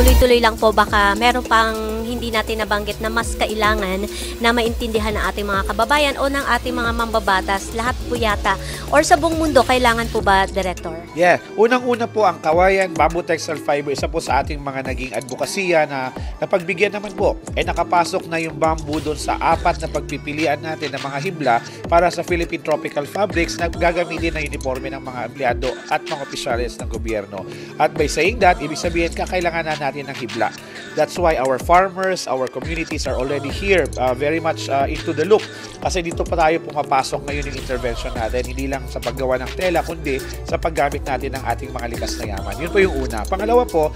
tuloy-tuloy lang po, baka meron pang hindi natin nabanggit na mas kailangan na maintindihan ng ating mga kababayan o ng ating mga mambabatas, lahat po yata, or sa buong mundo, kailangan po ba, Director? Yeah, unang-una po ang kawayan, bamboo textile fiber, isa po sa ating mga naging advokasya na napagbigyan naman po. Nakapasok na yung bamboo doon sa 4 na pagpipilian natin ng mga hibla para sa Philippine Tropical Fabrics na gagamitin na uniforme ng mga empleyado at mga opisyalis ng gobyerno. At by saying that, ibig sabihin kakailangan na natin ng hibla. That's why our farmers, our communities are already here, very much into the loop. Kasi dito pa tayo pumapasok ngayon yung intervention natin, hindi lang sa paggawa ng tela, kundi sa paggamit natin ng ating mga likas na yaman. Yun po yung una. Pangalawa po,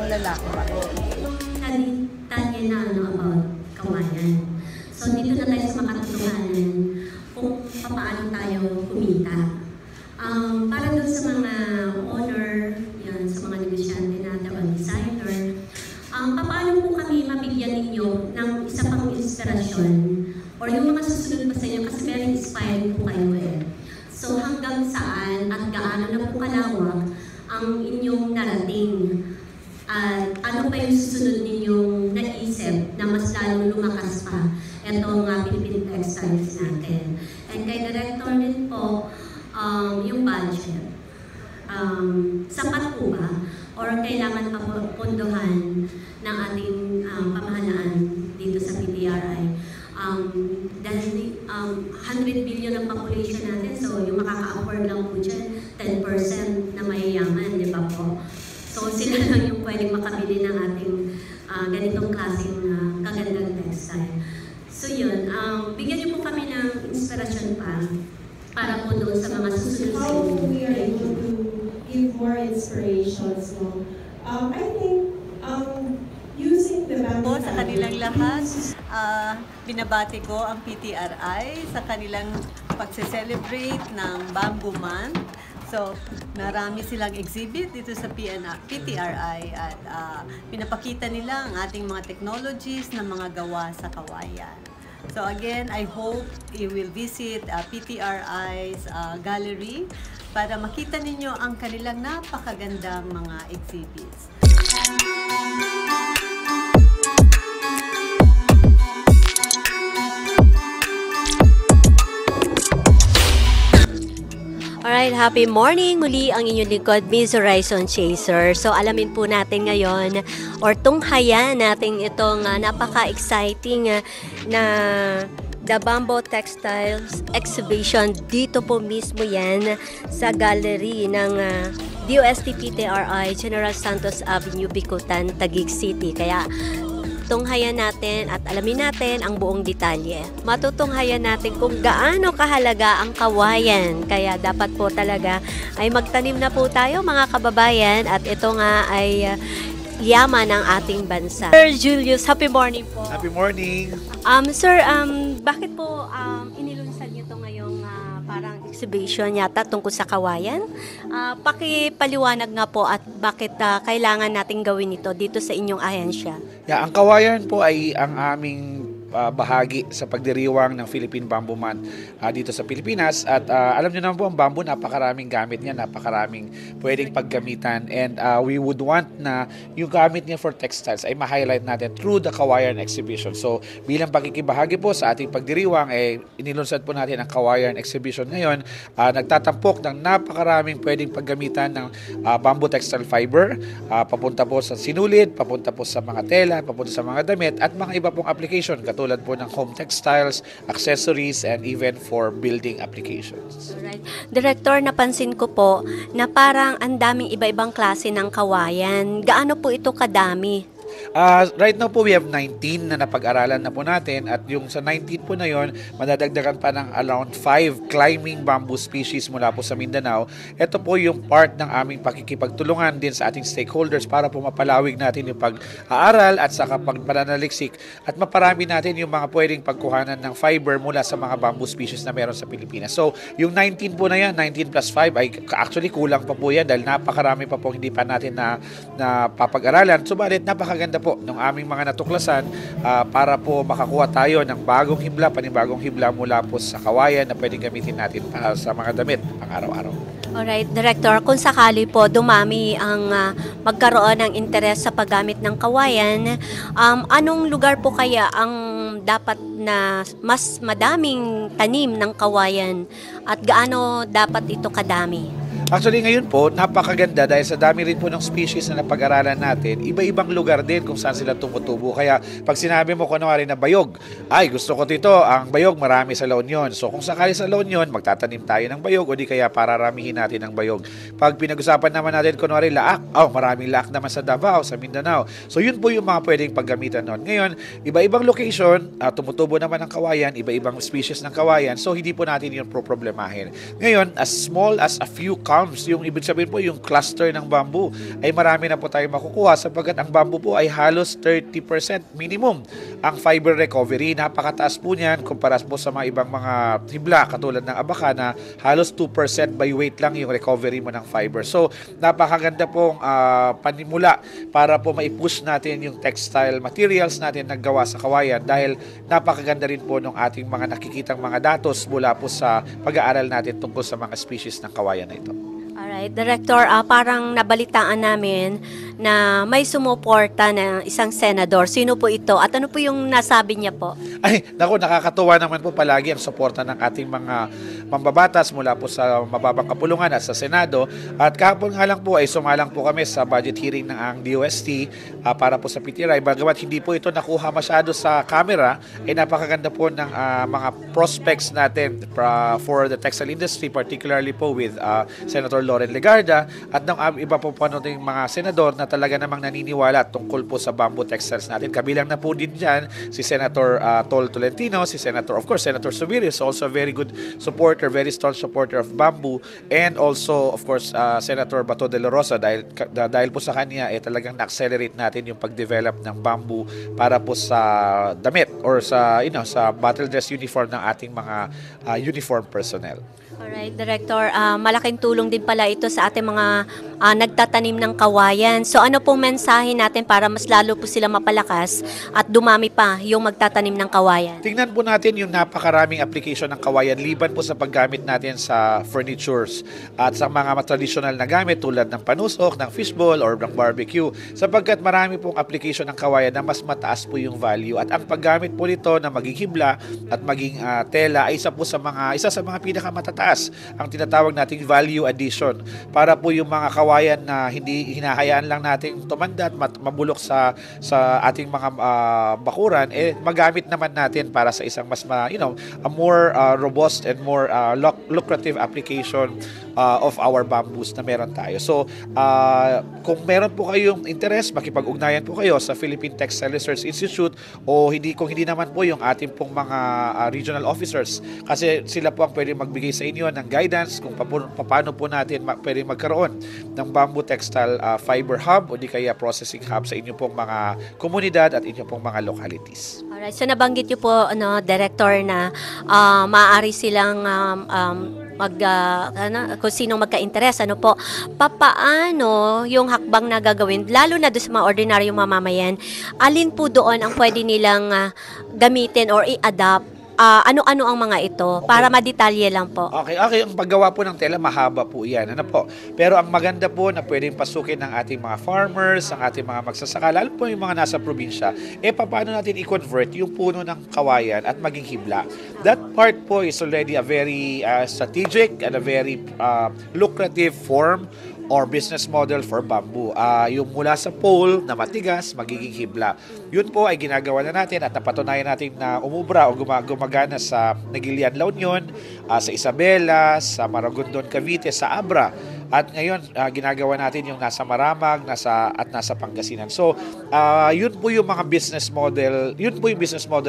lalaki ba? Tanya na about kawayan. So dito na tayo sa makatulungan kung paano tayo kumita. Para doon sa mga owner, yan, sa mga negosyante natin o designer, paano po kami mabigyan ninyo ng isa pang inspirasyon or yung mga susunod pa sa inyo kasi very inspiring po kayo eh. So hanggang saan at gaano na po kalawak ang inyong narating? At ano pa yung susunod ninyong naisip na mas lalong lumakas pa itong Philippine textiles natin. And kay Director din po, yung budget. Sapat po ba? Or kailangan pa pondohan ng ating pamahalaan dito sa PTRI? Dahil 100 billion ang population natin, so yung makaka-afford lang po dyan, 10% na mayayaman, di ba po? So sila lang yung pwedeng makabili ng ating ganitong klaseng kagandang textile. So yun, bigyan niyo po kami ng inspirasyon pa para po doon sa mga susunod sa inyo. How we are able to give more inspirations, no? I think using the bamboo Sa kanilang lahat, binabati ko ang PTRI sa kanilang pagse-celebrate ng Bamboo Month. So, marami silang exhibit dito sa PTRI at pinapakita nila ang ating mga technologies na mga gawa sa kawayan. So again, I hope you will visit PTRI's gallery para makita ninyo ang kanilang napakagandang mga exhibits. Alright, happy morning! Muli ang inyong lingkod, Miss Horizon Chaser. So, alamin po natin ngayon, or tunghayan natin itong napaka-exciting na The Bamboo Textiles Exhibition. Dito po mismo yan sa gallery ng DOST-PTRI, General Santos Avenue, Bicutan, Taguig City. Kaya, tunghayan natin at alamin natin ang buong detalye. Matutunghayan natin kung gaano kahalaga ang kawayan. Kaya dapat po talaga ay magtanim na po tayo mga kababayan at ito nga ay yaman ng ating bansa. Sir Julius, happy morning po. happy morning! Sir, bakit po inilunsad niyo ito ngayong parang exhibition yata tungkol sa kawayan? Pakipaliwanag nga po at bakit kailangan nating gawin ito dito sa inyong ahensya? Yeah, ang kawayan po ay ang aming bahagi sa pagdiriwang ng Philippine Bamboo Month dito sa Pilipinas. At alam niyo naman po, ang bamboo, napakaraming gamit niya, napakaraming pwedeng paggamitan. And we would want na yung gamit niya for textiles ay ma-highlight natin through the Kawayan Exhibition. So bilang pagkikibahagi po sa ating pagdiriwang, inilunsad po natin ang Kawayan Exhibition ngayon. Nagtatampok ng napakaraming pwedeng paggamitan ng bamboo textile fiber, papunta po sa sinulid, papunta po sa mga tela, papunta sa mga damit, at mga iba pong application katulad po ng home textiles, accessories, and even for building applications. Alright. Director, napansin ko po na parang ang daming iba-ibang klase ng kawayan. Gaano po ito kadami? Right now po, we have 19 na napag-aralan na po natin, at yung sa 19 po na yon, madadagdagan pa ng around 5 climbing bamboo species mula po sa Mindanao. Ito po yung part ng aming pakikipagtulungan din sa ating stakeholders para po mapalawig natin yung pag-aaral at saka pagpananaliksik at maparami natin yung mga pwedeng pagkuhanan ng fiber mula sa mga bamboo species na meron sa Pilipinas. So, yung 19 po na yan, 19 plus 5, ay actually kulang pa po yan dahil napakarami pa po hindi pa natin na papag-aralan. Subalit, napakaganda po ng aming mga natuklasan para po makakuha tayo ng bagong hibla, panibagong hibla mula po sa kawayan na pwedeng gamitin natin para sa mga damit pang araw-araw. Alright, Director, kung sakali po dumami ang magkaroon ng interes sa paggamit ng kawayan, anong lugar po kaya ang dapat na mas madaming tanim ng kawayan at gaano dapat ito kadami? Actually, ngayon po, napakaganda dahil sa dami rin po ng species na napag-aralan natin, iba-ibang lugar din kung saan sila tumutubo. Kaya pag sinabi mo kunwari na bayog, ay gusto ko dito, ang bayog marami sa La Union. So kung sakali sa La Union, magtatanim tayo ng bayog o di kaya pararamihin natin ng bayog. Pag pinag-usapan naman natin kunwari laak, maraming laak naman sa Davao, sa Mindanao. So yun po yung mga pwedeng paggamitan nun. Ngayon, iba-ibang location, tumutubo naman ng kawayan, iba-ibang species ng kawayan, so hindi po natin yun problemahin. Ngayon, as small as a few yung ibig sabihin po, yung cluster ng bamboo ay marami na po tayo makukuha sapagkat ang bamboo po ay halos 30% minimum ang fiber recovery. Napakataas po niyan kumpara po sa mga ibang mga hibla katulad ng abaka na halos 2% by weight lang yung recovery mo ng fiber. So, napakaganda pong panimula para po maipush natin yung textile materials natin na gawa sa kawayan dahil napakaganda rin po ng ating mga nakikitang mga datos mula po sa pag-aaral natin tungkol sa mga species ng kawayan na ito. Alright, Director, parang nabalitaan namin na may sumuporta na isang senador. Sino po ito? At ano po yung nasabi niya po? Ay, naku, nakakatuwa naman po palagi ang suporta ng ating mga mambabatas mula po sa mababang kapulungan at sa Senado. At kahapon nga lang po ay sumalang po kami sa budget hearing ng ang DOST para po sa PTRI. Bagamat hindi po ito nakuha masyado sa camera, ay napakaganda po ng mga prospects natin for the textile industry, particularly po with Senator Loren Legarda at ng iba po ng mga senador na talaga namang naniniwala tungkol po sa bamboo textiles natin. Kabilang na po din dyan si Senator Tol Tolentino, si Senator, of course, Senator Subiri is also a very good supporter, very strong supporter of bamboo, and also, of course, Senator Bato de la Rosa dahil po sa kanya talagang na-accelerate natin yung pag-develop ng bamboo para po sa damit or sa sa battle dress uniform ng ating mga uniform personnel. Alright, Director, malaking tulong din pala ito sa ating mga nagtatanim ng kawayan. So ano pong mensahe natin para mas lalo po sila mapalakas at dumami pa yung magtatanim ng kawayan? Tingnan po natin yung napakaraming application ng kawayan liban po sa paggamit natin sa furnitures at sa mga traditional na gamit tulad ng panusok, ng fishbowl or ng barbecue sapagkat marami pong application ng kawayan na mas mataas po yung value at ang paggamit po nito na maging hibla at maging tela ay isa sa mga pinakamatataas ang tinatawag nating value addition para po yung mga kawayan na hindi hinahayaan lang nating tumanda at mabulok sa ating mga bakuran magamit naman natin para sa isang mas a more robust and more lucrative application of our bamboos na meron tayo. So kung meron po kayong interest, makipag-ugnayan po kayo sa Philippine Textile Research Institute o kung hindi naman po yung ating pong mga regional officers kasi sila po ang pwede magbigay sa inyo ng guidance kung paano po natin pwede magkaroon ng bamboo textile fiber hub o di kaya processing hub sa inyong pong mga komunidad at inyong pong mga localities. Alright, so nabanggit niyo po Director na maaari silang kung sino magka-interes, papaano yung hakbang na gagawin, lalo na doon sa mga ordinaryong mamamayan, alin po doon ang pwede nilang gamitin or i-adapt? Ano-ano ang mga ito para madetalye lang po. Okay. Ang paggawa po ng tela, mahaba po yan. Pero ang maganda po na pwedeng pasukin ng ating mga farmers, ang ating mga magsasaka, lalo po yung mga nasa probinsya, paano natin i-convert yung puno ng kawayan at maging hibla. That part po is already a very strategic and a very lucrative form or business model for bamboo. Yung mula sa pole na matigas, magiging hibla. Yun po ay ginagawa na natin at napatunayan natin na umubra o gumagana sa Nagilian, La Union, sa Isabela, sa Maragondon, Cavite, sa Abra. At ngayon, ginagawa natin yung nasa Maramag, nasa Pangasinan. So, yun po yung mga business model,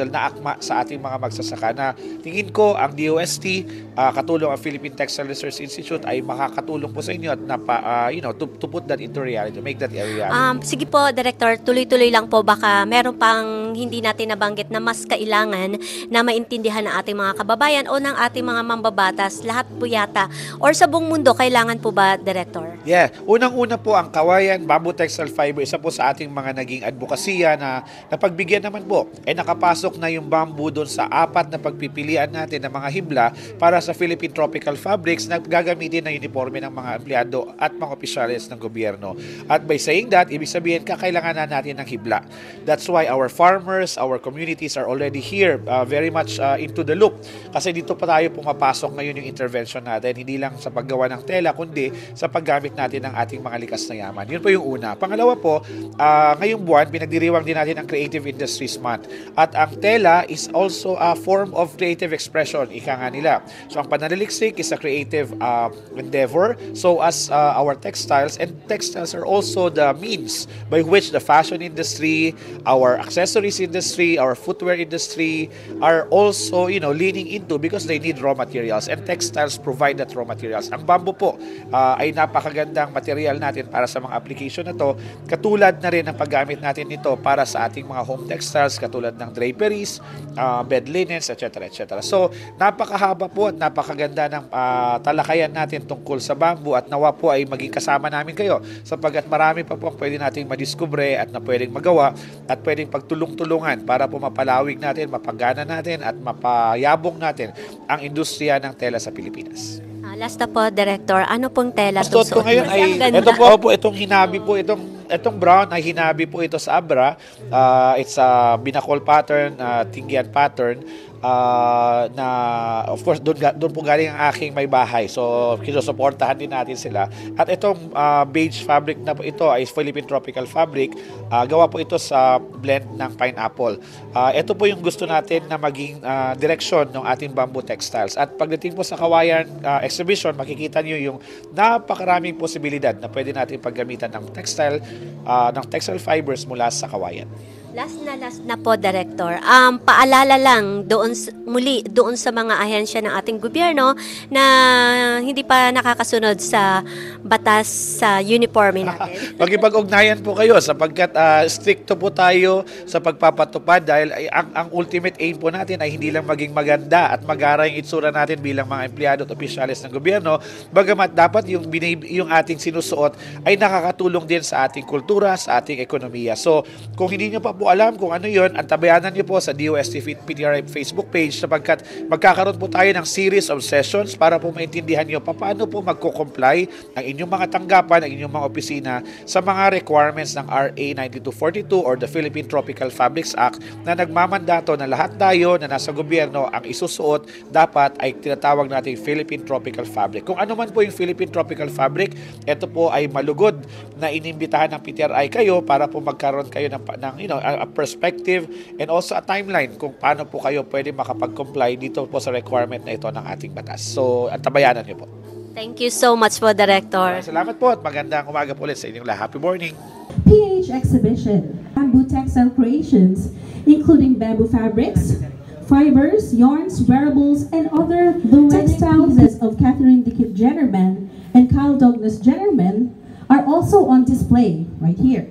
na akma sa ating mga magsasaka na tingin ko ang DOST, katulong ang Philippine Textile Research Institute ay makakatulong po sa inyo at to put that into reality, to make that a reality. Sige po, Director, tuloy-tuloy lang po. Baka meron pang hindi natin nabanggit na mas kailangan na maintindihan ng ating mga kababayan o ng ating mga mambabatas, lahat po yata, or sa buong mundo, kailangan po ba Director? Yeah, unang-una po ang Kawayan Bamboo Textile Fiber, isa po sa ating mga naging advokasya na napagbigyan naman po. Nakapasok na yung bamboo doon sa 4 na pagpipilian natin ng mga hibla para sa Philippine Tropical Fabrics na gagamitin na uniforme ng mga empleyado at mga opisyalis ng gobyerno. At by saying that, ibig sabihin kakailangan na natin ng hibla. That's why our farmers, our communities are already here, very much into the loop. Kasi dito pa tayo pumapasok ngayon yung intervention natin, hindi lang sa paggawa ng tela, kundi sa paggamit natin ng ating mga likas na yaman. Yun po yung una. Pangalawa po, ngayong buwan, pinagdiriwang din natin ang Creative Industries Month. At ang tela is also a form of creative expression, ika nga nila. So ang pananaliksik is a creative endeavor. So as our textiles, and textiles are also the means by which the fashion industry, our accessories industry, our footwear industry are also, leaning into because they need raw materials, and textiles provide that raw materials. Ang bamboo po ay napakagandang material natin para sa mga application na to, katulad na rin ang paggamit natin nito para sa ating mga home textiles katulad ng draperies, bed linens, etc. etc. So napakahaba po at napakaganda ng talakayan natin tungkol sa bamboo, at nawa po ay maging kasama namin kayo sapagkat marami pa po ang pwede nating madiskubre at na pwedeng magawa at pwedeng pagtulong-tulungan para po mapalawig natin, mapagana natin at mapayabong natin ang industriya ng tela sa Pilipinas. Last na po, Director, ano pong tela Suot ko ngayon ay, ganda. itong hinabi po, itong brown ay hinabi po ito sa Abra. It's a binakol pattern, tinggian pattern. Na of course doon po galing ang aking may bahay, so kinusuportahan din natin sila. At itong beige fabric na po ito ay Philippine Tropical Fabric, gawa po ito sa blend ng pineapple. Ito po yung gusto natin na maging direksyon ng ating bamboo textiles. At pagdating po sa Kawayan exhibition, makikita nyo yung napakaraming posibilidad na pwede natin paggamitan ng textile fibers mula sa Kawayan. Last na po, Director. Paalala lang doon sa mga ahensya ng ating gobyerno na hindi pa nakakasunod sa batas sa uniforme natin. Magipag-ugnayan po kayo sapagkat stricto po tayo sa pagpapatupad dahil ang ultimate aim po natin ay hindi lang maging maganda at magara yung itsura natin bilang mga empleyado at opisyalis ng gobyerno, bagamat dapat yung ating sinusuot ay nakakatulong din sa ating kultura, sa ating ekonomiya. So, kung hindi nyo pa po alam kung ano yun, antabayanan nyo po sa DOST PTRI Facebook page sapagkat magkakaroon po tayo ng series of sessions para po maintindihan nyo paano po magko-comply ang inyong mga tanggapan, ang inyong mga opisina sa mga requirements ng RA 9242 or the Philippine Tropical Fabrics Act na nagmamandato na lahat tayo na nasa gobyerno ang isusuot dapat ay tinatawag natin Philippine Tropical Fabric. Kung ano man po yung Philippine Tropical Fabric, ito po ay malugod na inimbitahan ng PTRI kayo para po magkaroon kayo ng a perspective and also a timeline kung paano po kayo pwede makapag-comply dito po sa requirement na ito ng ating batas. So, antabayanan niyo po. Thank you so much po, Director. Salamat po at magandang umaga po ulit sa inyong lahat. Happy morning! PH Exhibition, Bamboo Textile Creations, including bamboo fabrics, fibers, yarns, wearables, and other textile pieces of Catherine Dickett Jennerman and Kyle Douglas Jennerman are also on display right here.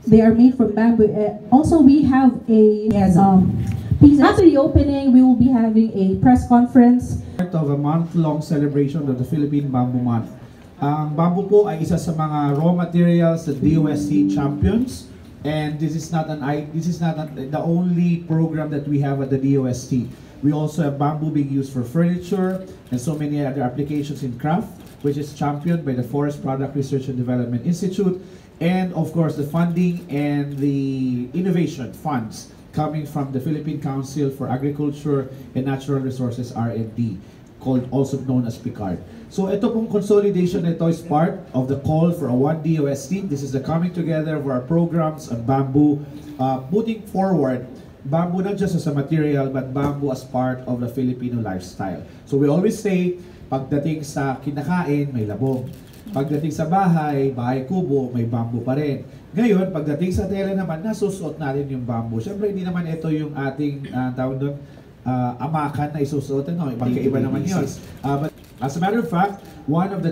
They are made from bamboo. Also, we have a piece. After the opening, we will be having a press conference. Part of a month-long celebration of the Philippine Bamboo Month. Ang bamboo po ay isa sa mga raw materials that DOST champions, and this is not the only program that we have at the DOST. We also have bamboo being used for furniture and so many other applications in craft, which is championed by the Forest Product Research and Development Institute. And of course, the funding and the innovation funds coming from the Philippine Council for Agriculture and Natural Resources, R&D, also known as PICARD. So ito pong consolidation nito is part of the call for a One DOST. This is the coming together of our programs on bamboo, putting forward bamboo not just as a material, but bamboo as part of the Filipino lifestyle. So we always say, pagdating sa kinakain, may labong. Pagdating sa bahay kubo, may bamboo pa rin. Ngayon, pagdating sa tela naman, nasusuot natin yung bamboo. Siyempre, hindi naman ito yung ating tawag doon, amakan na isusuot. Magkaiba naman yun. But as a matter of fact, one of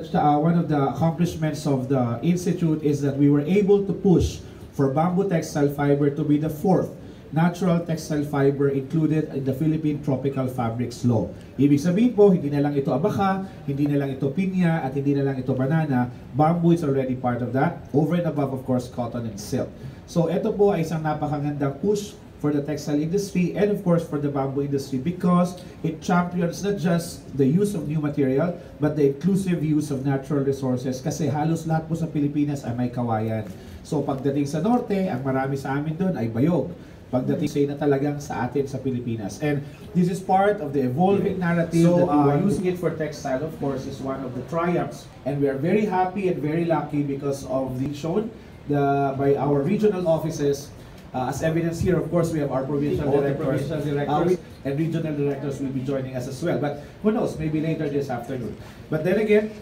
the accomplishments of the Institute is that we were able to push for bamboo textile fiber to be the 4th natural textile fiber included in the Philippine Tropical Fabrics Law. Ibig sabihin po, hindi na lang ito abaka, hindi na lang ito pinya, at hindi na lang ito banana. Bamboo is already part of that, over and above, of course, cotton and silk. So ito po ay isang napakagandang push for the textile industry and of course for the bamboo industry because it champions not just the use of new material but the inclusive use of natural resources kasi halos lahat po sa Pilipinas ay may kawayan. So pagdating sa norte, ang marami sa amin doon ay bayog. Pagdating say na talagang sa atin sa Pilipinas. And this is part of the evolving narrative that using it for textile of course is one of the triumphs and we are very happy and very lucky because of the shown by our regional offices. As evidence here, of course, we have our provincial directors, and regional directors will be joining us as well. But who knows, maybe later this afternoon. But then again,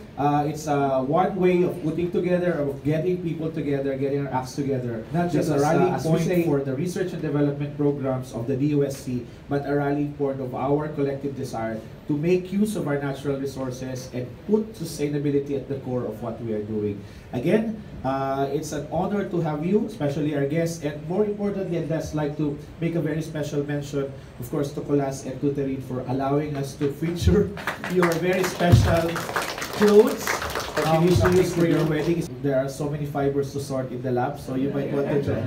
it's one way of putting together, of getting people together, getting our acts together. Not just a rallying point for the research and development programs of the DOST, but a rallying point of our collective desire to make use of our natural resources and put sustainability at the core of what we are doing. Again, it's an honor to have you, especially our guests, and more importantly, I'd just like to make a very special mention, of course, to Colas and to Terine for allowing us to feature your very special clothes. Usually for your wedding, there are so many fibers to sort in the lab, so you might want to try.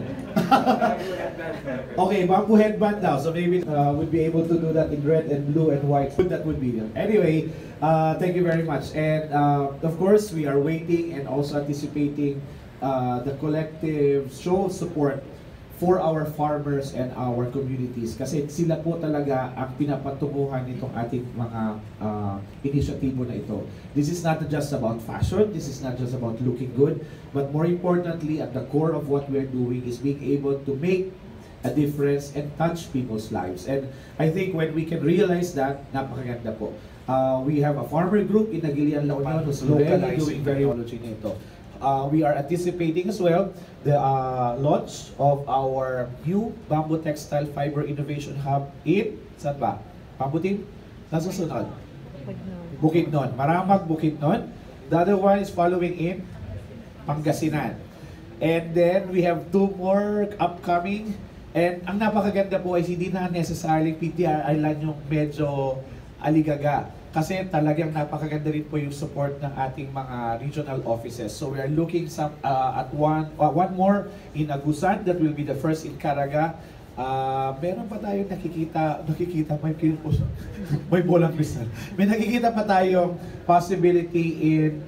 Okay, bamboo headband now, so maybe we'll be able to do that in red and blue and white. That would be it. Anyway, thank you very much. And of course, we are waiting and also anticipating the collective show of support for our farmers and our communities. Kasi sila po talaga ang pinapatunguhan nitong ating mga inisyatibo na ito. This is not just about fashion, this is not just about looking good, but more importantly, at the core of what we're doing is being able to make a difference and touch people's lives. And I think when we can realize that, napakaganda po. We have a farmer group in Aguilian, La Union who's locally doing very well nito. We are anticipating as well the launch of our new bamboo textile fiber innovation hub in, saan ba? Bamboo team? Saan susunod? Bukidnon. Maramag, Bukidnon. The other one is following in Pangasinan. And then we have 2 more upcoming. And ang napakaganda po ay hindi na necessarily PTRI lang yung medyo aligaga. Kasi talagang napakaganda rin po yung support ng ating mga regional offices. So we are looking at one more in Agusan that will be the first in Caraga. Meron pa tayong nakikita may bolang crystal. May nakikita pa tayong possibility in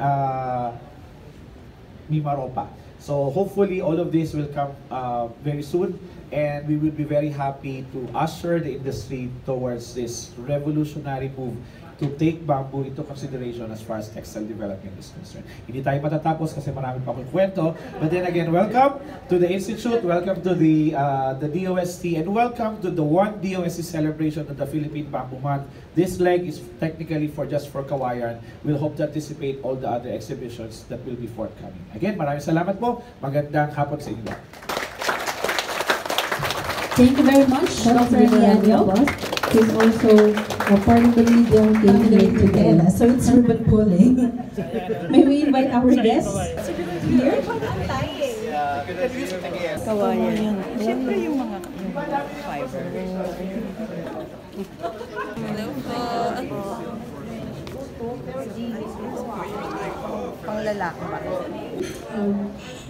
Mimaropa. So hopefully all of this will come very soon and we will be very happy to usher the industry towards this revolutionary move to take bamboo into consideration as far as textile development is concerned. Hindi tayo matatapos kasi marami pa akong kwento. But then again, welcome to the Institute, welcome to the DOST, and welcome to the one DOST celebration of the Philippine Bamboo Month. This leg is technically just for Kawayan. We'll hope to anticipate all the other exhibitions that will be forthcoming. Again, maraming salamat po. Magandang hapon sa inyo. Thank you very much, Dr. Lianio. He's also a part of the media team today. So it's Ruben Pulling. May we invite our guests here? Kawayan. Siyempre yung mga fiber. Hello po. Pang lalaki ba?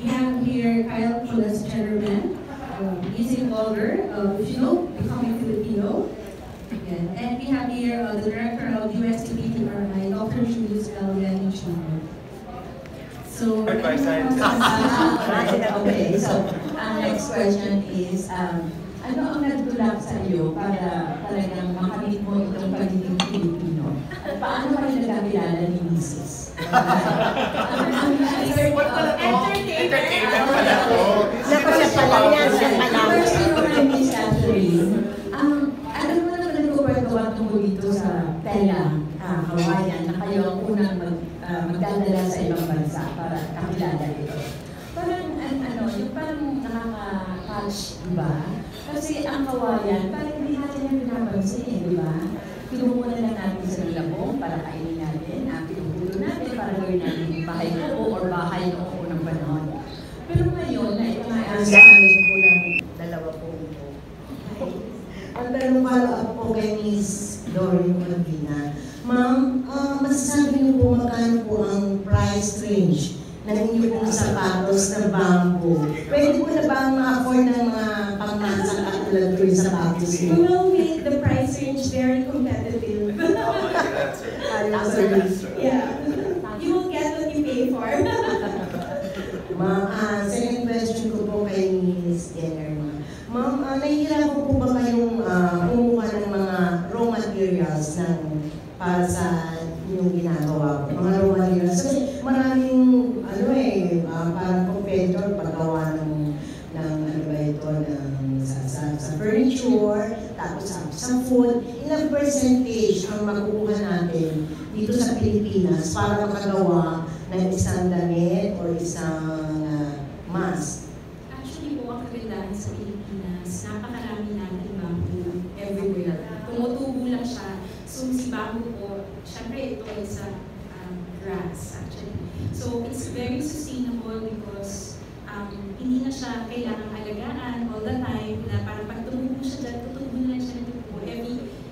We have here Kyle Colas Generman. He's involver of Becoming Filipino. And we have here the director of USTPTRI, Dr. Julius Elian Jr. So, okay, so next question is, ano ang nagtulak sa iyo para talagang makamit mo itong pagiging Filipino? At paano kayo nagkakilala ni Mrs.? Entertainment pala to. Siya pala yan, siya pala. First, Miss Catherine, ano mo naman nagkukwento tungkol dito sa Pela, Kawayan, na kayo ang unang magdadala sa ibang bansa para kakilala ito? Parang, yung parang nakaka-touch, di ba? Kasi ang Kawayan, parang hindi natin yung pinapansin, di ba? Pinumuna lang natin sa labong para kainin natin, pinupulo natin para gawin natin bahay ko or bahay noong unang panahon. Pero ngayon, na ito nga ang sabi ko ng dalawa po ito, Gloria Malvina. Ma'am, masasabi niyo po magkano po ang price range ng inyong pong sapatos na bamboo? Pwede po na ba ma-afford ng mga pangmasang katulad ko yung sapatos We niyo? will make the price range very competitive. Yeah. You will get what you pay for. Ma'am, second question ko po kay Ms. Jenner. Ma'am, nahihirapan po ba kayong kumuha ng mga raw materials para sa yung ginagawa po? Mga raw materials. Kasi maraming, parang competitor paggawa ng sa furniture, tapos sa food. Ilang percentage ang makukuha natin dito sa Pilipinas para makagawa ng isang damit o isang mask? Actually po, ang kagandahan sa Pilipinas, napakarami natin bamboo everywhere. Tumutubo lang siya. So si bamboo po, syempre ito ay sa grass actually. So it's very sustainable because hindi na siya kailangang alagaan all the time na parang pag tumubo siya dyan, tutubo na lang siya ng tutubo.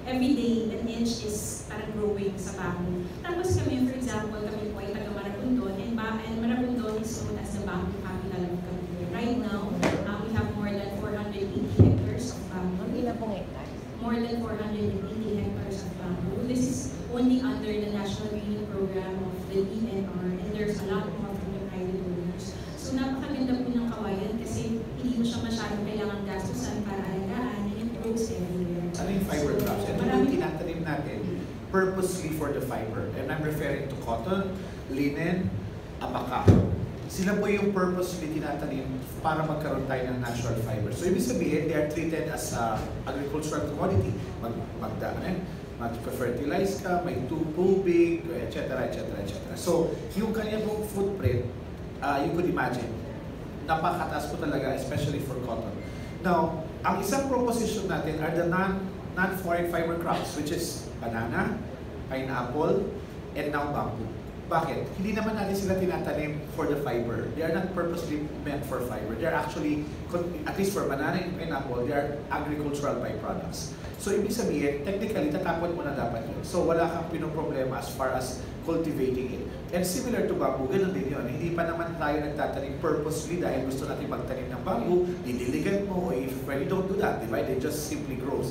Every day, an inch is parang growing sa bamboo. Tapos kami, for example, kami po ay taga Maragondon, and Maragondon is known as the bamboo capital of Cavite. Right now, we have more than 480 hectares of bamboo. Ilan pong hectare? More than 480 hectares of bamboo. This is only under the National Greening Program of the DNR, and there's a lot more from the private owners. So napakaganda po ng kawayan kasi hindi mo siya masyadong kailangan gastusan para alagaan, and it grows everywhere. Ano yung fiber crops? Ito yung tinatanim natin purposely for the fiber. And I'm referring to cotton, linen, abaca. Sila po yung purposely tinatanim para magkaroon tayo ng natural fiber. So ibig sabihin, they are treated as agricultural commodity. Mag-fertilize ka, may tubig, etc. So yung kanya pong footprint, you could imagine, napakataas po talaga, especially for cotton. Now, ang isang proposition natin are the non-foreign fiber crops, which is banana, pineapple, and now bamboo. Bakit? Hindi naman natin sila tinatanim for the fiber. They are not purposely meant for fiber. They are actually, at least for banana and pineapple, they are agricultural byproducts. So, ibig sabihin, technically, tatapon mo na dapat yun. So, wala kang pinoproblema as far as cultivating it. And similar to bamboo, ganun din yun. Hindi pa naman tayo nagtatanim purposely dahil gusto natin magtanim ng bamboo, didiligan mo, if you don't do that, diba? They just simply grow.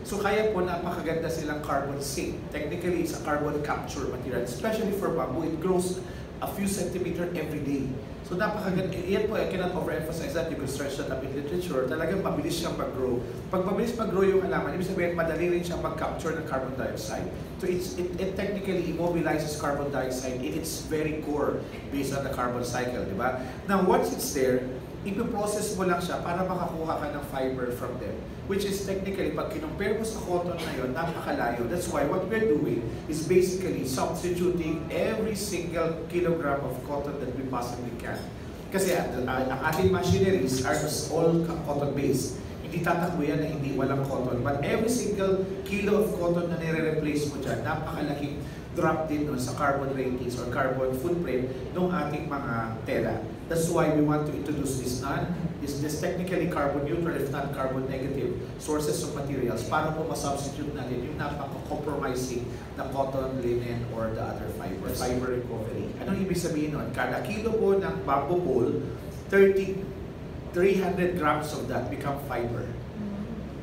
So kaya po napakaganda silang carbon sink. Technically, it's a carbon capture material. Especially for bamboo, it grows a few centimeters every day. So napakaganda. Yan po, I cannot overemphasize that. You can search that up in literature. Talagang mabilis siyang mag-grow. Pag mabilis mag-grow yung halaman, ibig sabihin, madali rin siyang mag-capture ng carbon dioxide. So it technically immobilizes carbon dioxide in its very core based on the carbon cycle, di ba? Now, once it's there, ipiprocess mo lang siya para makakuha ka ng fiber from them. Which is technically, pag kinumpare mo sa cotton na yun, napakalayo. That's why what we're doing is basically substituting every single kilogram of cotton that we possibly can. Kasi ang ating machineries are all cotton-based. Hindi tatakbo yan na hindi walang cotton. But every single kilo of cotton na nire-replace mo dyan, napakalaking drop din nun sa carbon ratings or carbon footprint ng ating mga tela. That's why we want to introduce this technically carbon neutral, if not carbon negative, sources of materials para po ma-substitute natin yung napaka-compromising na cotton, linen, or the other fibers. Fiber recovery. Anong ibig sabihin nun? Kada kilo po ng bamboo pole, 300 grams of that become fiber.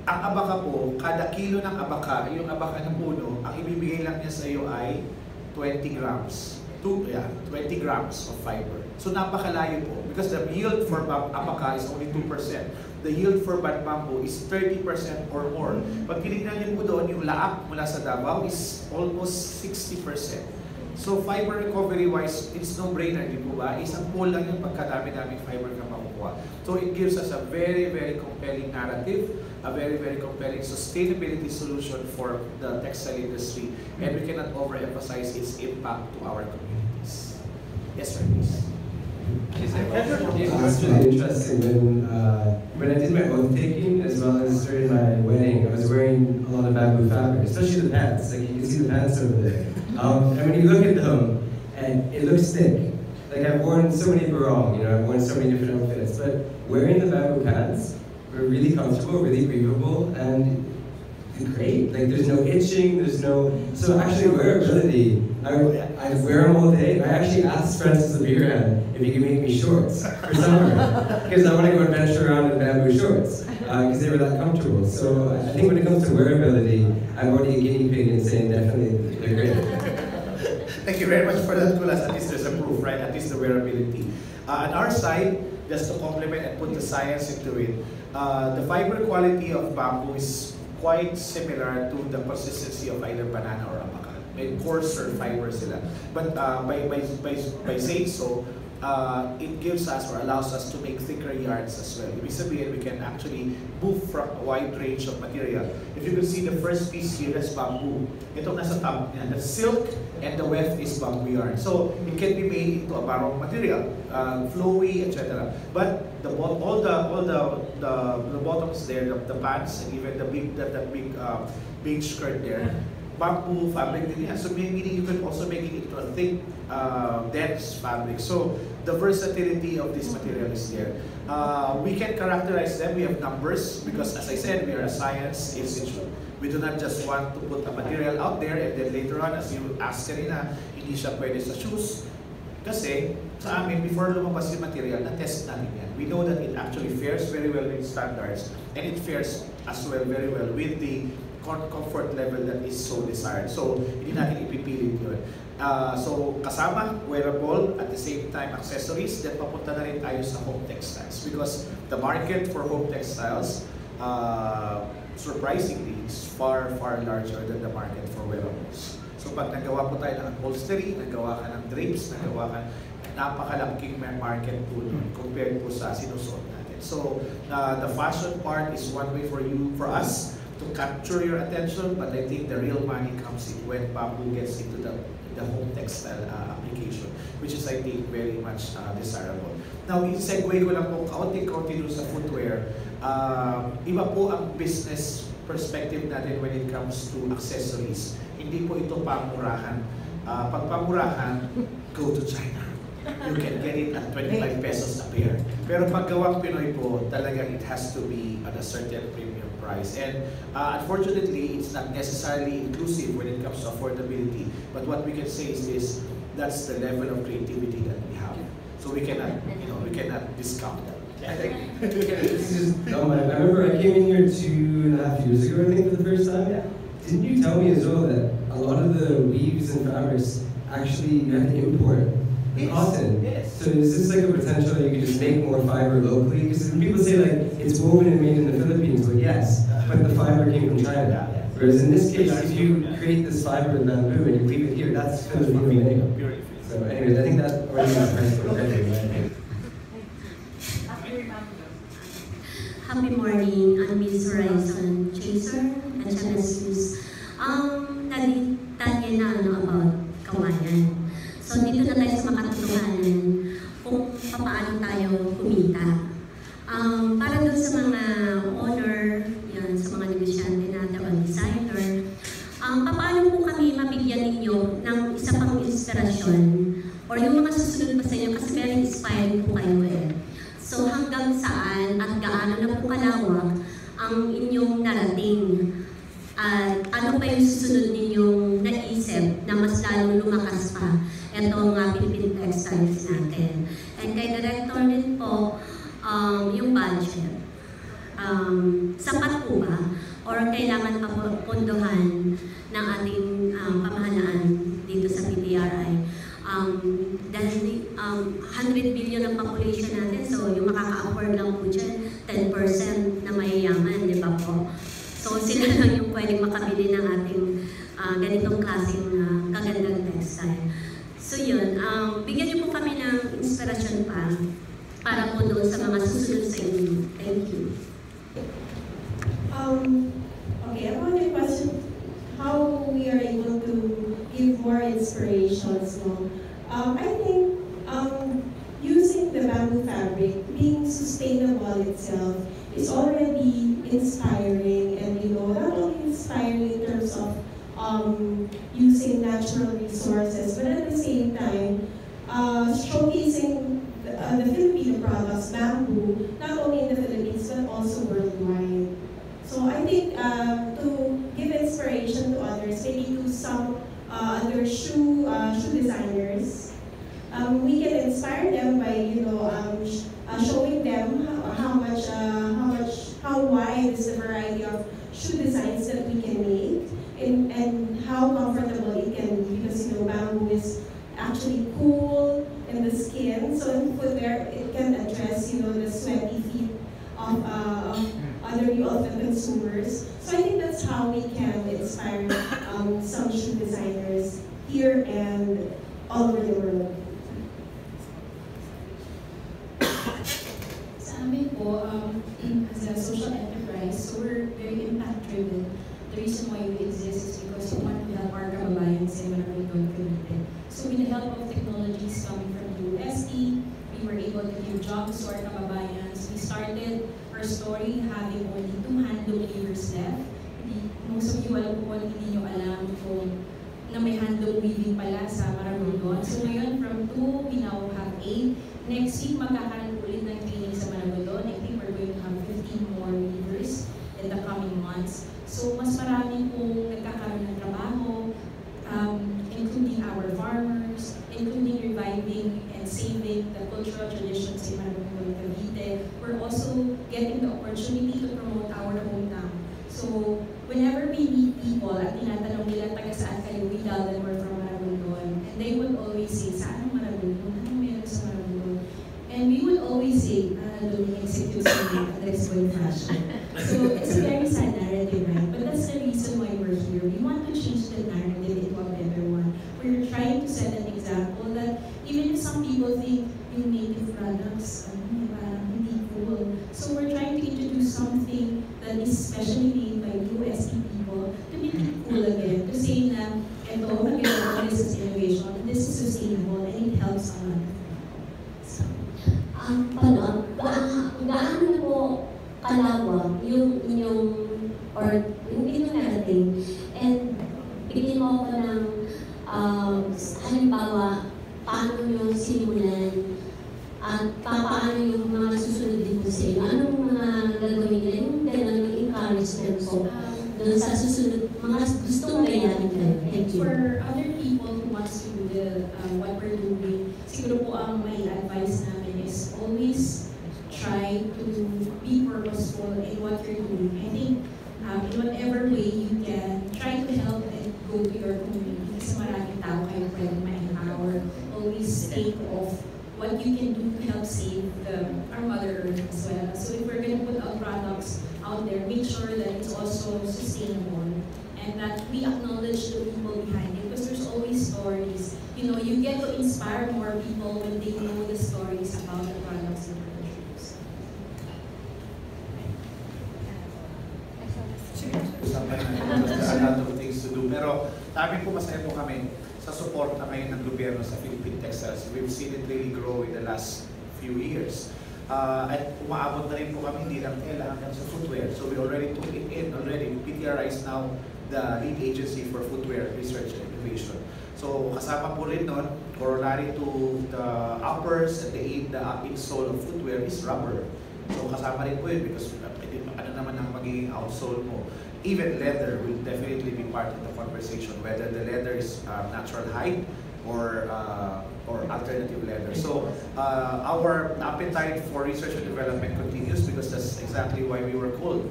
Ang abaka po, kada kilo ng abaka, yung abaka ng puno, ang ibibigay lang niya sa iyo ay 20 grams. 20 grams of fiber. So napakalayo po because the yield for abaka is only 2%. The yield for bamboo is 30% or more. Pag tinignan niyo po doon, yung laak mula sa Davao is almost 60%. So fiber recovery wise, it's no-brainer, di po ba? Isang pole lang yung pagkadami-daming fiber ka makukuha. So it gives us a very, very compelling narrative, a very, very compelling sustainability solution for the textile industry, and we cannot overemphasize its impact to our communities. Yes, sir, please. It was really interesting when I did my oath taking as well as during my wedding. I was wearing a lot of bamboo fabric, especially the pants. Like you can see the pants over there. And when you look at them, and it looks thick. Like I've worn so many barong, I've worn so many different outfits, but wearing the bamboo pants were really comfortable, really breathable, and great. Like there's no itching, there's no, so actually wearability, I wear them all day. I actually asked Francis the beer head if he could make me shorts for summer, because I want to go adventure around in bamboo shorts, because they were that comfortable. So I think when it comes to wearability, I'm already a guinea pig in saying definitely they're great. Thank you very much for that, Kulas. At least there's a proof, right? At least the wearability. On our side, just to complement and put the science into it, the fiber quality of bamboo is quite similar to the consistency of either banana or abaca. May coarser fiber sila. But by saying so, it gives us or allows us to make thicker yards as well. Ibig sabihin, we can actually move from a wide range of material. If you can see the first piece here, that's bamboo. Itong nasa top niya, that's silk, and the weft is bamboo yarn. So it can be made into a barong material, flowy, etc. But all the bottoms there, the pants, and even the big big skirt there, bamboo fabric din yan. So meaning you can also make it into a thick, dense fabric. So the versatility of this material is there. We can characterize them. We have numbers because, as I said, we are a science institute. We do not just want to put a material out there and then later on, as you asked kanina, hindi siya pwede sa shoes. Kasi sa amin, before lumabas yung material, na-test natin yan. We know that it actually fares very well with standards and it fares as well very well with the comfort level that is so desired. So, hindi natin ipipilit yun. So, kasama, wearable, at the same time, accessories, then papunta na rin tayo sa home textiles. Because the market for home textiles, surprisingly, is far, far larger than the market for wearables. So, pag nagawa po tayo ng upholstery, nagawa ka ng drapes, nagawa ka, napakalaking market po compared po sa sinusuot natin. So, the fashion part is one way for us, to capture your attention, but I think the real money comes in when bamboo gets into the home textile application, which is, I think, very much desirable. Now, i-segue ko lang po kaunti-kaunti doon sa footwear. Iba po ang business perspective natin when it comes to accessories. Hindi po ito pamurahan. Pag pamurahan, go to China. You can get it at 25 pesos a pair. Pero pag gawang Pinoy po, talagang it has to be at a certain premium price. And unfortunately, it's not necessarily inclusive when it comes to affordability. But what we can say is this: that's the level of creativity that we have. So we cannot, we cannot discount that. I think this is dumb. I remember I came in here 2.5 years ago, I think, for the first time. Didn't you tell me as well that a lot of the weaves and fabrics actually you have to import? Cotton. Yes. So is this like a potential that you could just make more fiber locally? Because people say like it's woven and made in the Philippines, but yes, but the fiber came from China. Whereas in this case, if you create this fiber in bamboo and you weave it here, that's Filipino made. So anyways, I think that already is price for everything. Happy morning, I'm Miss Horizon Chaser at Chanasuse. Nalitan na about kawayan. So dito na tayo sa makatotohanan kung paano tayo kumita. Para doon sa mga owner, yan, sa mga negosyante natin o designer, paano po kami mabigyan ninyo ng isa pang inspirasyon or yung mga susunod pa sa inyo kasi very inspiring po kayo eh. So hanggang saan at gaano na po kalawak ang inyong narating at ano pa yung susunod ninyong naisip na mas lalong lumakas pa itong Philippine textiles natin. And kay Director din po, yung budget. Sapat po ba? Or kailangan pa po punduhan ng ating pamahalaan dito sa PTRI? Dahil 100 billion ang population natin, so yung makaka-afford lang po dyan, 10% na mayayaman, di ba po? So sila lang yung pwedeng makabili ng ating ganitong klaseng kagandang textile. So yun, bigyan niyo po kami ng inspirasyon pa para po doon sa mga susunod sa inyo. Thank you. Okay, about the question, how we are able to give more inspirations, no? I think using the bamboo fabric, being sustainable itself, is already inspiring, and not only inspiring in terms of using natural resources, but at the same time, showcasing the Filipino products, bamboo, not only in the Philippines, but also worldwide. So I think to some other shoe designers. We can inspire them by showing them how wide is the variety of shoe designs that we can make, and how comfortable it can be, because bamboo is actually cool in the skin, so in footwear it can address the sweaty feet of the consumers. So I think that's how we can inspire some shoe designers here and all over the world. Sa amin po, as a social enterprise, so we're very impact-driven. The reason why we exist is because we want to help our kababayan sa Marathon Cavite. So with the help of technologies coming from UST, we were able to give jobs to our kababayans. We started our story having only 2 handloom weavers left. Most of you, alam po, hindi nyo alam kung na may handloom weaving pala sa Marathon. So ngayon, from 2, we now have 8. Next week, magkakaroon ulit ng training sa Marathon. I think we're going to have 15 more weavers in the coming months. So mas marami pong nagkakaroon ng trabaho, including our farmers, including reviving and saving the cultural traditions in Marathon Cavite. We're also getting the opportunity to promote our hometown. So whenever we meet people at tinatanong nila taga saan kayo, we tell them we're from Marathon. And they would always say, saan ang Marathon? Anong meron sa Marathon? And we would always say, doing execute sa address ko in fashion. So it's a very sad narrative, right? But that's the reason why we're here. We want to change the narrative into a better one. We're trying to set an example that even if some people think yung native products, parang hindi cool. So we're trying to introduce something that is specially made by UST people to make it cool again. To say na, ito, this is innovation, this is sustainable, and it helps a lot. Gaano na po kalawang yung inyong narating, and bigyan mo ako ng halimbawa, paano nyo simulan at paano yung mga susunod din po sa inyo. Anong mga gagawin nila? Yung gano'n yung encouragement po doon sa susunod, mga gustong gayahin kayo. Thank you. For other people who wants to do what we're doing, siguro po ang may advice namin is always try to be purposeful in what you're doing. I think in whatever way you can, try to help and go to your community. Kasi maraming tao kayo pwede ma-empower. Always think of what you can do to help save our Mother Earth as well. So if we're going to put our products out there, make sure that it's also sustainable and that we acknowledge the people behind it, because there's always stories. You get to inspire more people when they know the stories about the products you produce. Usapan na a lot of things to do. Pero sabi po, masaya po kami sa support na ngayon ng gobyerno sa Philippine Textiles. We've seen it really grow in the last few years. At umaabot na rin po kami hindi lang tela hanggang sa footwear. So we already took it in already. PTRI is now the lead agency for footwear research and innovation. So kasama po rin nun, corollary to the uppers and the insole of footwear is rubber. So kasama rin po yun because ano naman ang magiging outsole mo. Even leather will definitely be part of the conversation, whether the leather is natural hide or alternative leather. So our appetite for research and development continues because that's exactly why we were called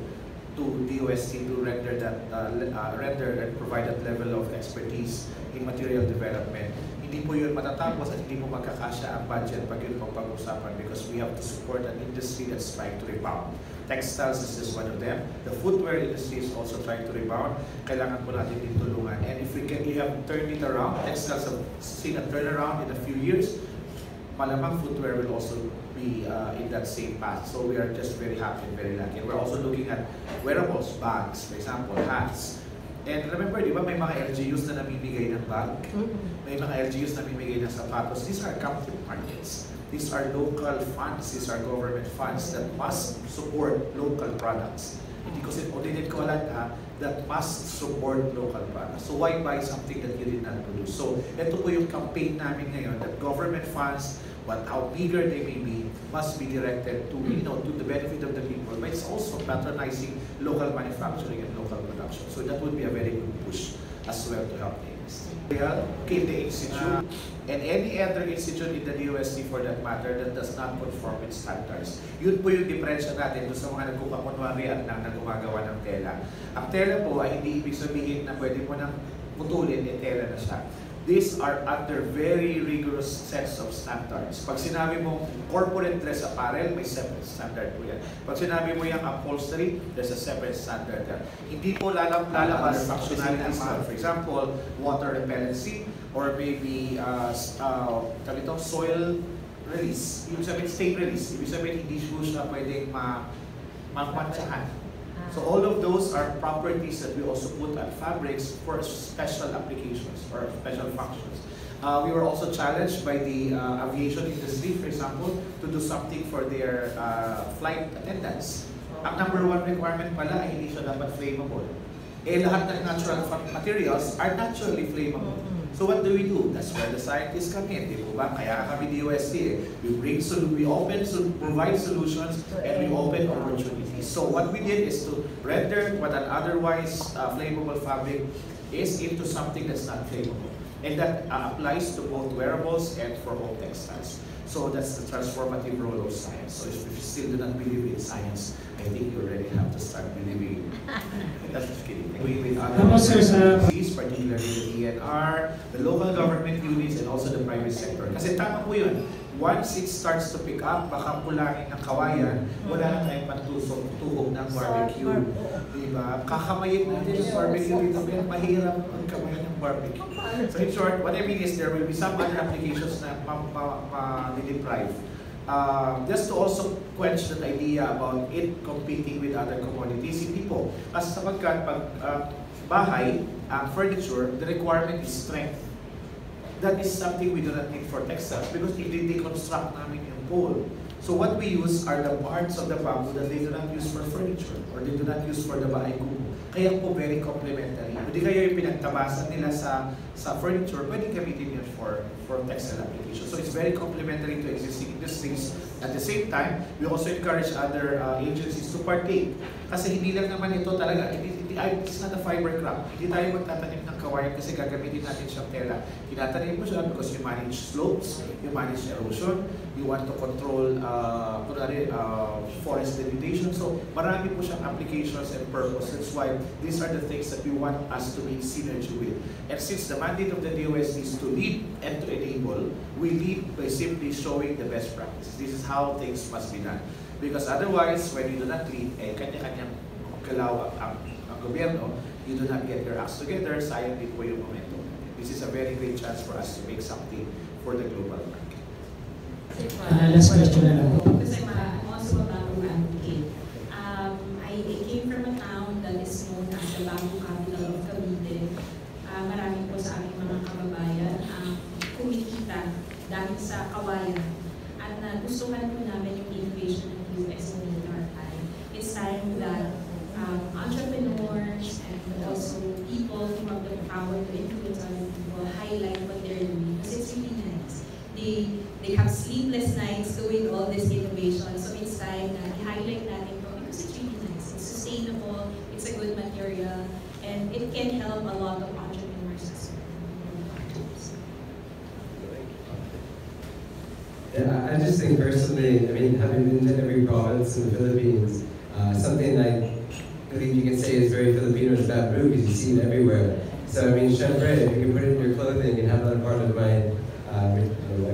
to DOST to render and provide that level of expertise in material development. Hindi po yun matatapos at hindi po magkakasya ang budget pag yun pang pag-usapan because we have to support an industry that's trying to rebound. Textiles is just one of them. The footwear industry is also trying to rebound. Kailangan po natin din tulungan. And if you have turned it around, textiles have seen a turnaround in a few years, malamang footwear will also be in that same path. So we are just very happy and very lucky. And we're also looking at wearables, bags, for example, hats. And remember, di ba may mga LGUs na namimigay ng bag? May mga LGUs na namimigay ng sapatos. These are captive markets. These are local funds. These are government funds that must support local products. Hindi ko ulitin ko alam that must support local products. So why buy something that you did not produce? So ito po yung campaign namin ngayon that government funds, how bigger they may be, must be directed to to the benefit of the people. But it's also patronizing local manufacturing and local production. So that would be a very good push as well to help the industry. The institute and any other institute in the DOST for that matter that does not conform with standards. Yun po yung diferensya natin doon sa mga nagkukakunwarian na gumagawa ng tela. Ang tela po ay hindi ibig sabihin na pwede mo nang putulin, tela na siya. These are under very rigorous sets of standards. Pag sinabi mo corporate dress apparel, may separate standard po yan. Pag sinabi mo yung upholstery, there's a separate standard yan. Hindi po lalabas functionalities na. For example, water repellency or maybe soil release. Ibig sabihin stain release. Ibig sabihin hindi siya pwedeng mapansyahan. So all of those are properties that we also put on fabrics for special applications or special functions. We were also challenged by the aviation industry, for example, to do something for their flight attendants. Ang number one requirement pala ay hindi siya dapat flammable. Lahat ng natural materials are naturally flammable. So what do? That's where the scientists come in, di ba? Kaya kami DOST, we provide solutions and we open opportunities. So what we did is to render what an otherwise flammable fabric is into something that's not flammable. And that applies to both wearables and for home textiles. So that's the transformative role of science. So if you still do not believe in science, I think you already have to start believing. That's just kidding. With other agencies, particularly the DNR, the local government units, and also the private sector. Kasi tama po yun. Once it starts to pick up, baka pulangin ng kawayan, wala na tayong pantusok-tuhog ng barbecue. Diba? Kakamayin natin yung barbecue dito, kaya mahirap ang kamayin ng barbecue. So in short, what I mean is there will be some other applications na ma-deprive. Just to also quench that idea about it competing with other commodities, hindi po. Kasi sapagkat pag bahay, furniture, the requirement is strength. That is something we do not need for textiles because i-deconstruct namin yung pole. So what we use are the parts of the bamboo that they do not use for furniture or they do not use for the bahay kubo. Kaya po very complementary. Hindi kayo yung pinagtabasan nila sa furniture, pwede gamitin yun for textile application. So it's very complementary to existing industries. At the same time, we also encourage other agencies to partake. Kasi hindi lang naman ito talaga, it's not a fiber crop. Hindi tayo magtatanim ng kawayan kasi gagamitin natin siyang tela. Tinatanim mo siya because you manage slopes, you manage erosion, you want to control forest degradation. So marami po siyang applications and purpose. That's why these are the things that we want us to be in synergy with. And since the mandate of the DOST is to lead and to enable, we lead by simply showing the best practice. This is how things must be done. Because otherwise, when you do not lead, kanya-kanyang galaw ang gobyerno, you do not get your acts together, sayang din po yung momentum. This is a very great chance for us to make something for the global market. Last question na lang. Kasi I'm also a bamboo advocate. I came from a town that is known as the bamboo capital of Cavite. Marami po sa aming mga kababayan kumikita dahil sa kawayan. At nagustuhan po namin yung innovation ng US and RI. It's time that entrepreneurs and also people who have the power to influence other people highlight what they're doing because it's really nice. They have sleepless nights doing all this innovation, so it's time na i-highlight natin ito because it's really nice. It's sustainable, it's a good material, and it can help a lot of entrepreneurs as well. Yeah, I just think personally, I mean, having been to every province in the Philippines, something I believe you can say is very Filipino is bamboo because you see it everywhere. So I mean, syempre, if you can put it in your clothing and have that part of my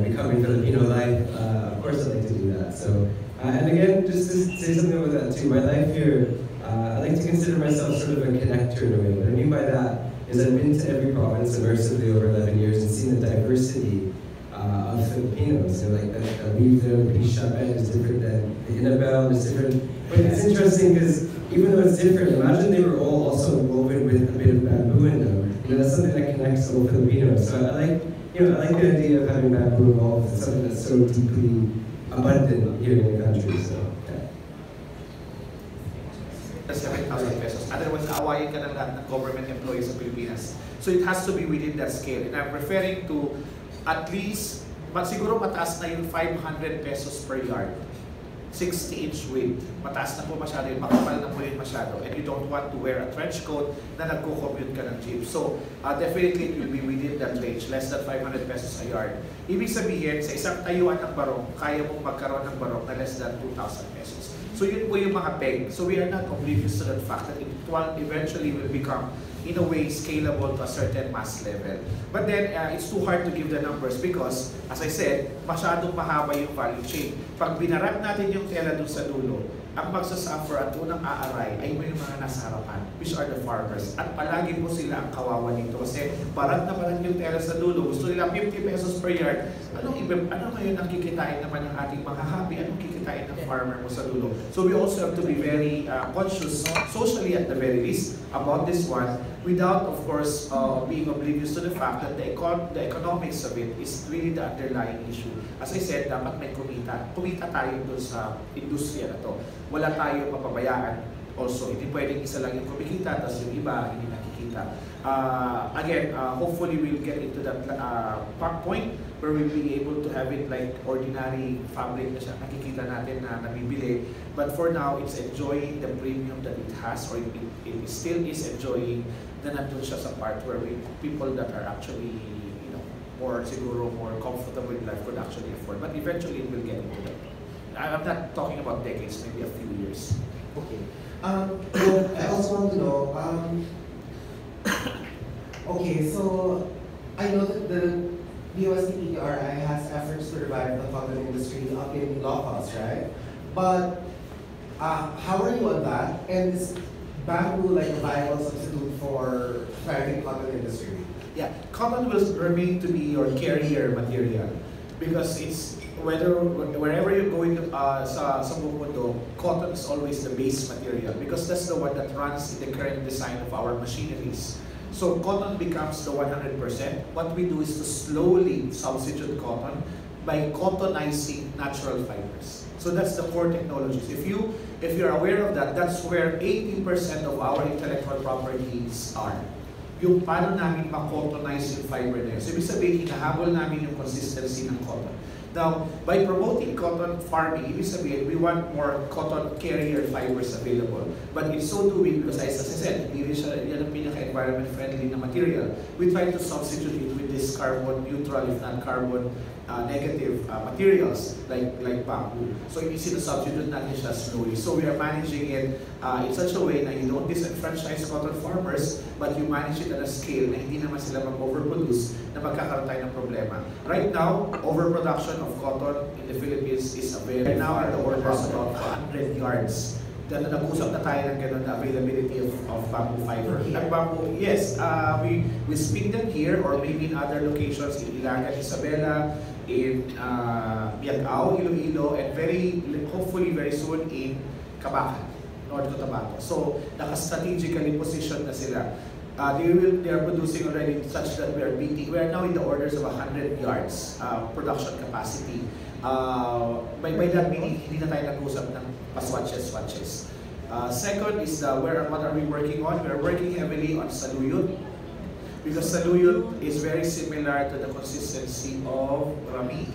becoming Filipino life, of course I'd like to do that. So, and again, just to say something about that too, my life here, I like to consider myself sort of a connector in a way. What I mean by that is I've been to every province immersively over 11 years and seen the diversity of Filipinos. You know, like the Weaved, the Pishabed is different than the Inabel, it's different. But it's interesting because even though it's different, imagine they were all also woven with a bit of bamboo in them. You know, that's something that connects all Filipinos. So I like the idea of having bamboo involved. It's something that's so deeply abundant here in the country. So, yeah. 7,000 pesos. Otherwise, naawayin ka ng lahat ng government employees sa Pilipinas. So it has to be within that scale. And I'm referring to at least, siguro mataas na yung 500 pesos per yard. 60-inch weight. Mataas na po masyado yun, makapal na po yun masyado. And you you don't want to wear a trench coat na nagko-commute ka ng jeep. So, definitely it will be within that range, less than 500 pesos a yard. Ibig sabihin, sa isang tayuan ng barong, kaya mong magkaroon ng barong na less than 2,000 pesos. So yun po yung mga peg. So we are not oblivious to that fact that it eventually will become, in a way, scalable to a certain mass level. But then, it's too hard to give the numbers because, as I said, masyadong mahaba yung value chain. Pag binarap natin yung tela dun sa dulo, ang magsasuffer at unang aaray ay may mga nasa harapan, which are the farmers. At palagi po sila ang kawawa nito kasi barat na barat yung tela sa dulo, gusto nila 50 pesos per yard. Ano ngayon ang kikitain naman ng ating mga happy? Anong kikitain ng farmer mo sa dulo? So we also have to be very conscious, socially at the very least, about this one, without, of course, being oblivious to the fact that the economics of it is really the underlying issue. As I said, dapat may kumita. Kumita tayo doon sa industriya na to. Wala tayo mapabayaan. Also, hindi pwedeng isa lang yung kumikita, tapos yung iba hindi nakikita. Again, hopefully we'll get into that point where we'll be able to have it like ordinary fabric na siya, nakikita natin na nabibili. But for now, it's enjoying the premium that it has, or it still is enjoying na nandun siya sa part where people that are actually, more comfortable in life could actually afford. But eventually, it will get into that. I'm not talking about decades, maybe a few years. Okay. I also want to know, okay, so I know that the BOST-PTRI has efforts to revive the cotton industry up in Ilocos, right? But how are you on that? And is bamboo like a viable substitute for thriving cotton industry? Yeah, cotton will remain to be your carrier material because it's wherever you're going sa buong mundo, cotton is always the base material because that's the one that runs in the current design of our machineries. So cotton becomes the 100%. What we do is to slowly substitute cotton by cottonizing natural fibers. So that's the core technologies. If you're aware of that, that's where 80% of our intellectual properties are. Yung paano namin ma-cottonize yung fiber na yun. So ibig sabihin, hinahabol namin yung consistency ng cotton. Now, by promoting cotton farming, ibig sabihin, we want more cotton carrier fibers available. But in so doing, because as I said, hindi rin siya yan ang pinaka-environment friendly na material, we try to substitute it with this carbon neutral, if not carbon negative materials like bamboo. So sinasubstitute natin siya slowly. So we are managing it in such a way na you don't disenfranchise cotton farmers, but you manage it at a scale na hindi naman sila mag-overproduce na magkakaroon tayo ng problema. Right now, overproduction of cotton in the Philippines is available. Right now, at the orders about 100 yards. Nag-usap na tayo ng ganun na availability of bamboo fiber. Bamboo, yes, we speak them here or maybe in other locations in Ilagan, Isabela, in Biagao, Iloilo, and hopefully very soon in Cabacan, North Cotabato. So, naka-strategically positioned na sila. They are producing already such that we are now in the orders of 100 yards production capacity. By that meaning, hindi na tayo nag-usap ng paswatches. Second is what are we working on? We are working heavily on saluyot because saluyot is very similar to the consistency of rami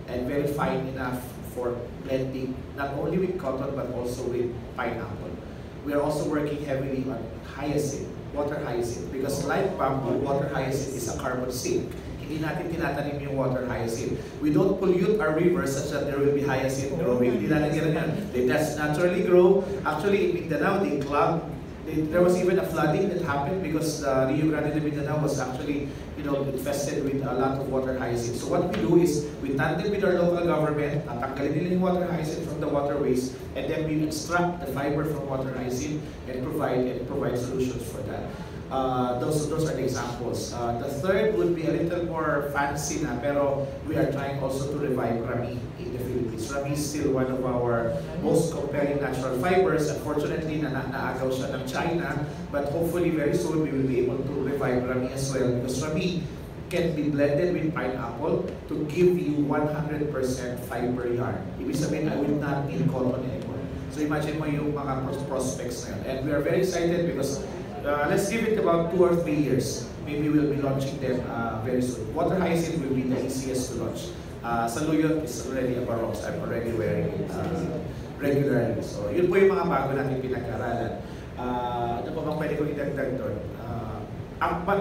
and very fine enough for blending not only with cotton but also with pineapple. We are also working heavily on hyacinth, water hyacinth, because like bamboo, water hyacinth is a carbon sink. Hindi natin tinatanim yung water hyacinth. We don't pollute our rivers such that there will be hyacinth growing. Hindi natin ganyan. They just naturally grow. Actually, in Mindanao, there was even a flooding that happened because the Rio Grande de Mindanao was actually, infested with a lot of water hyacinth. So what we do is we tandem with our local government, tatanggalin nila yung water hyacinth from the waterways, and then we extract the fiber from water hyacinth and provide solutions for that. Those are the examples. The third would be a little more fancy na, pero we are trying also to revive rami in the Philippines. Rami is still one of our most compelling natural fibers. Unfortunately, naagaw siya ng China, but hopefully very soon we will be able to revive rami as well because rami can be blended with pineapple to give you 100% fiber yarn. Ibig sabihin, I will not need cotton anymore. So imagine mo yung mga prospects na yun. And we are very excited because let's give it about 2 or 3 years. Maybe we'll be launching them very soon. Water hyacinth will be the easiest to launch. Saluyot is already a baroque. I'm already wearing it regularly. So yun po yung mga bago natin pinag-aralan. idagdag doon.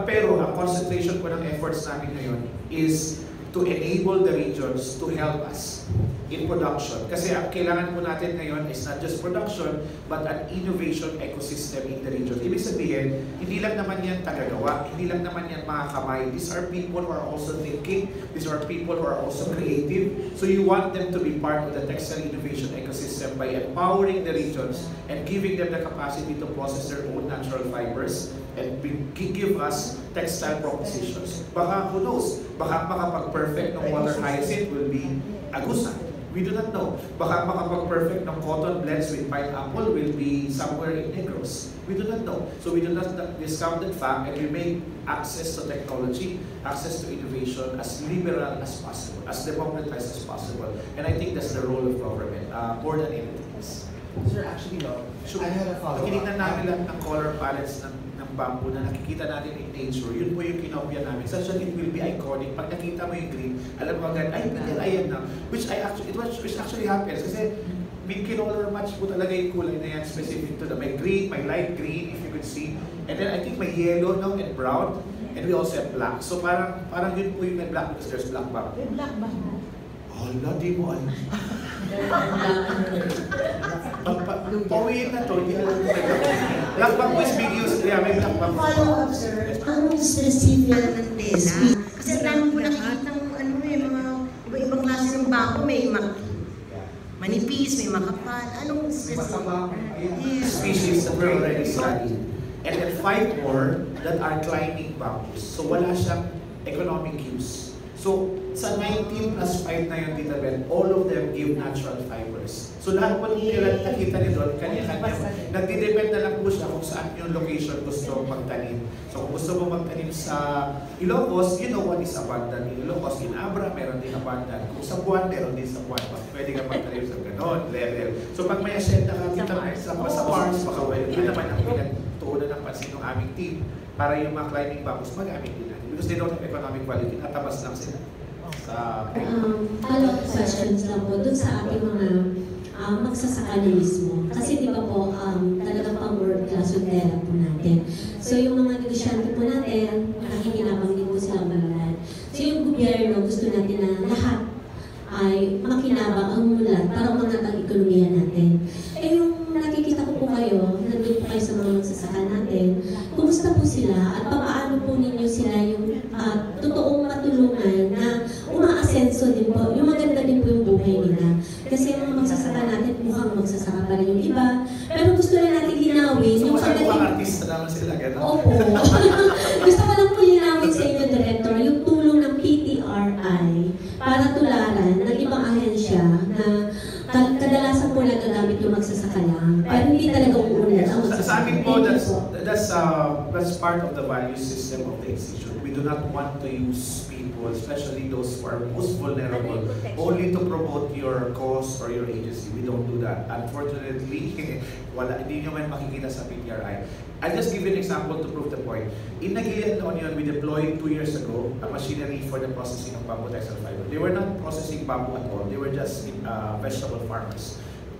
Pero ang concentration ko ng efforts namin ngayon is to enable the regions to help us in production. Kasi ang kailangan po natin ngayon is not just production, but an innovation ecosystem in the region. Ibig sabihin, hindi lang naman yan tagagawa, hindi lang naman yan mga kamay. These are people who are also thinking, these are people who are also creative. So you want them to be part of the textile innovation ecosystem by empowering the regions and giving them the capacity to process their own natural fibers and give us textile propositions. Baka who knows, baka makapag-perfect ng water hyacinth will be Agusan. We do not know. Baka makapag-perfect ng cotton blends with pineapple will be somewhere in Negros. We do not know. So we do not discount that fact, and we make access to technology, access to innovation as liberal as possible, as democratized as possible. And I think that's the role of government, more than anything else. Sir, actually, no. I had a follow-up. Tinignan namin lang ng color palettes ng bamboo na nakikita natin in nature. Yun po yung kinopya namin. Such that it will be iconic. Pag nakita mo yung green, alam mo agad, ay, ayan na. Which actually happens. Kasi kinolor match po talaga yung kulay na yan specific to the, may green, may light green, if you could see. And then I think may yellow now and brown. And we also have black. So parang yun po yung may black because there's black bamboo. May black bamboo. Hala, di mo alam. Pawiin na to, hindi alam mo. Black bamboo is big use. Yeah, may black bamboo. Follow up, sir. Anong specific ng tela? Kasi dami ko nakikita ng mga iba-ibang klase ng bamboo. May manipis, may makapal. Anong specific? Species that we already studied. And then 5 more that are climbing bamboos. So wala siyang economic use. So, sa 19 plus 5 na yun, Tita Ben, all of them give natural fibers. So, lahat po ng nakita niyo doon, kanya-kanya. Nagdidepend na lang po siya kung saan yung location gusto magtanim. So, kung gusto mo magtanim sa Ilocos, you know what is abundant in Ilocos. In Abra, meron din abundant. Kung sa Buwan, meron din sa Buwan. Pwede ka magtanim sa ganon, level. So, pag may asyenda ka, Tita Ben, sa Mars, baka yun naman ang pinagtuunan ng pansin ng aming team para yung mga climbing bamboos magamit din. Because they don't have economic value, tinatabas lang sila. Follow-up questions lang po dun sa ating mga magsasaka na mismo. Kasi di ba po, talagang pang-world class yung tela po natin. So yung mga negosyante po natin, nakikinabang din po silang malalan. So yung gobyerno, gusto natin na lahat ay makinabang ang mulat para umangat ang ekonomiya natin. Eh yung nakikita ko po kayo, nandun po kayo sa mga magsasaka natin, kumusta po sila at paano po ninyo sila yung totoong matulungan na umaasenso din po, yung maganda din po yung buhay nila. Kasi yung mga magsasaka natin, mukhang magsasaka pa rin yung iba, pero gusto na natin linawin yung pagdating... artista naman sila, gano'n? Opo. Gusto ko lang po linawin sa inyo, Director, yung tulong ng PTRI para tularan ng ibang ahensya na kadalasan po nagagamit yung magsasaka lang. Pero hindi talaga uulan ang magsasaka. Sa amin po, that's part of the value system of the institute. We do not want to use people, especially those who are most vulnerable, only to promote your cause or your agency. We don't do that. Unfortunately, hindi nyo man makikita sa PTRI. I'll just give you an example to prove the point. In Nagilian, La Union, we deployed 2 years ago a machinery for the processing of bamboo textile fiber. They were not processing bamboo at all. They were just vegetable farmers.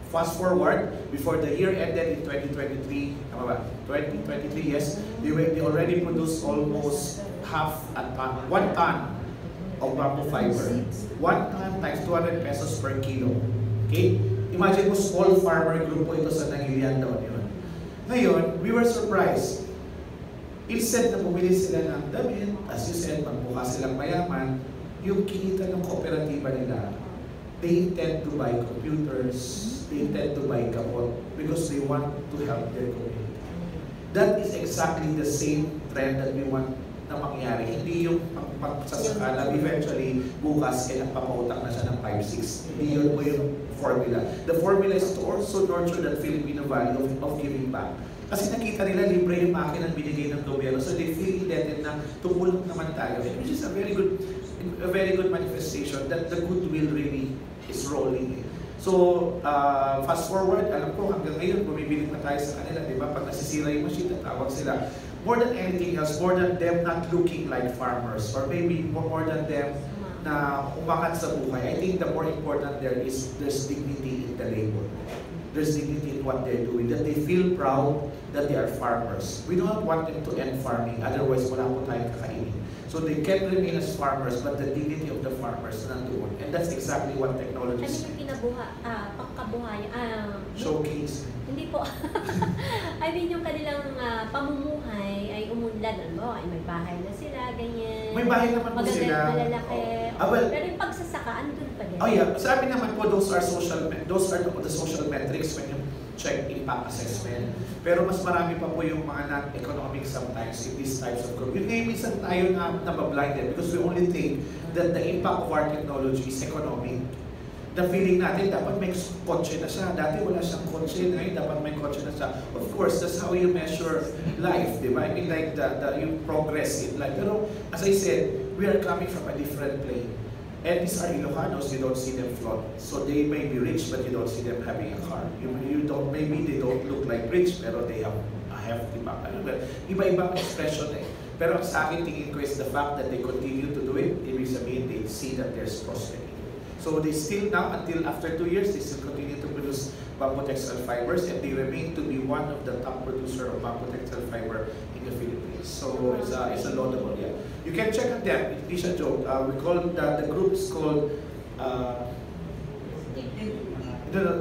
Fast forward, before the year ended in 2023, 2023, yes, they already produced almost 1 ton of bamboo fiber. 1 ton times 200 pesos per kilo. Okay? Imagine mo, small farmer group po ito sa Nagilian, La Union. Ngayon, we were surprised. Instead na bumili sila ng damit, as you said, magbuka silang mayaman, yung kinita ng kooperatiba nila, they intend to buy computers, they intend to buy kapot because they want to help their community. That is exactly the same trend that we want na mangyari. Hindi yung pagsasaka na eventually bukas ay nagpapautang na siya ng 5-6. Hindi yun po yung formula. The formula is to also nurture that Filipino value of giving back. Kasi nakita nila libre yung makina binigay ng gobyerno, so they feel indebted na tumulong naman tayo, which is a very good manifestation that the goodwill really is rolling. So, fast forward, alam ko hanggang ngayon, bumibili pa tayo sa kanila, di ba? Pag nasisira yung machine, tatawag sila. More than anything else, more than them not looking like farmers, or maybe more than them na umangat sa buhay, I think the more important there is there's dignity in the labor. there's dignity in what they're doing, that they feel proud that they are farmers. We don't want them to end farming, otherwise wala po tayong kakainin. So they can remain as farmers, but the dignity of the farmers nandoon. And that's exactly what technologies Ano yung pangkabuhay? showcase. Hindi po. I mean, yung kanilang pamumuhay ay umunlad. Ano, ay may bahay na sila, ganyan. May bahay naman po sila. Malalaki. Well, pero yung pagsasaka, andun pa din. Oh yeah, sa amin naman po, those are the social metrics when you check impact assessment. Pero mas marami pa po yung mga non-economic sometimes in these types of group. Yun ngayon, minsan tayo nabablinded because we only think that the impact of our technology is economic. The feeling natin, dapat may kotse na siya. Dati wala siyang kotse, ngayon dapat may kotse na siya. Of course, that's how you measure life, di ba? I mean, like, yung progress in life. Pero, as I said, we are coming from a different plane. And these are Ilocanos, you don't see them flaunt. So they may be rich, but you don't see them having a car. Maybe they don't look like rich, pero they have a hefty back. Iba-ibang expression eh. Pero sa akin, tingin ko is the fact that they continue to do it, ibig sabihin, they see that there's prospect. So they still now, until after 2 years, they still continue to produce bamboo textile fibers, and they remain to be one of the top producer of bamboo textile fiber in the Philippines. So it's a laudable, yeah. You can check on them. It's a joke. We call the group is called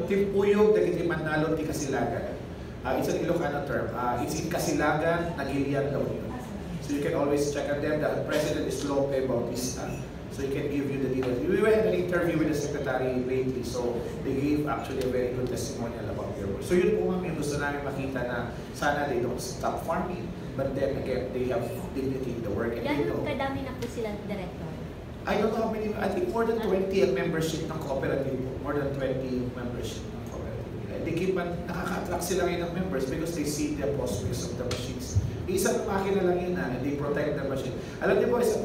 Team Puyog, Dagiti Manalo, Ti Kasilagan. It's an Ilocano term. It's in Kasilagan, Nagilian daw yun. So you can always check on them. The president is Lope Bautista. So he can give you the details. We had an interview with the secretary lately, so they gave actually a very good testimonial about their work. So yun po ma'am, yung gusto namin makita na sana they don't stop farming, but then again, they have dignity in the work. And Gano'n kadami na po sila, Director? I don't know how many, I think more than 20 ang membership ng cooperative. More than 20 membership ng cooperative. And they keep on, nakaka-attract sila ngayon ng members because they see the prospects of the machines. Isang makina lang yun and they protect the machine. Alam niyo po, isa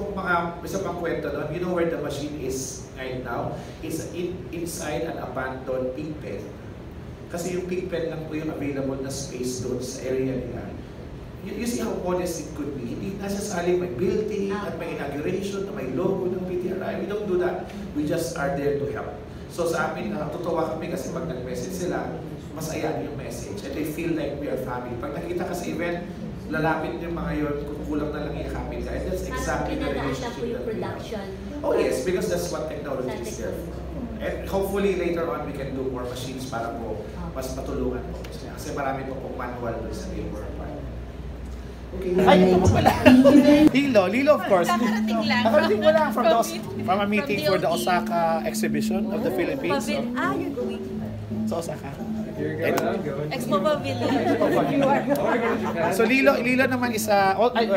pang kwento doon, you know where the machine is right now? It's inside an abandoned pig pen. Kasi yung pig pen lang po yung available na space doon sa area nila. You see how modest it could be. Hindi necessarily may building at may inauguration, may logo ng PTRI. We don't do that. We just are there to help. So sa amin, natutuwa kami kasi pag nag-message sila, masaya yung message. And they feel like we are family. Pag nakita ka sa event, lalapit yung mga yun, kung kulang na lang yakapin ka. And that's exactly the relationship that we have. Oh yes, because that's what technology is there for. And hopefully later on, we can do more machines para po mas matulungan po. Kasi marami po pong manual doon sa labor part. Okay. Ay, ito po pala. Lilo of course. Nakarating mo lang from a meeting for the Osaka exhibition of the Philippines. You're going. Sa Osaka. Expo Pavilion. So Lilo naman is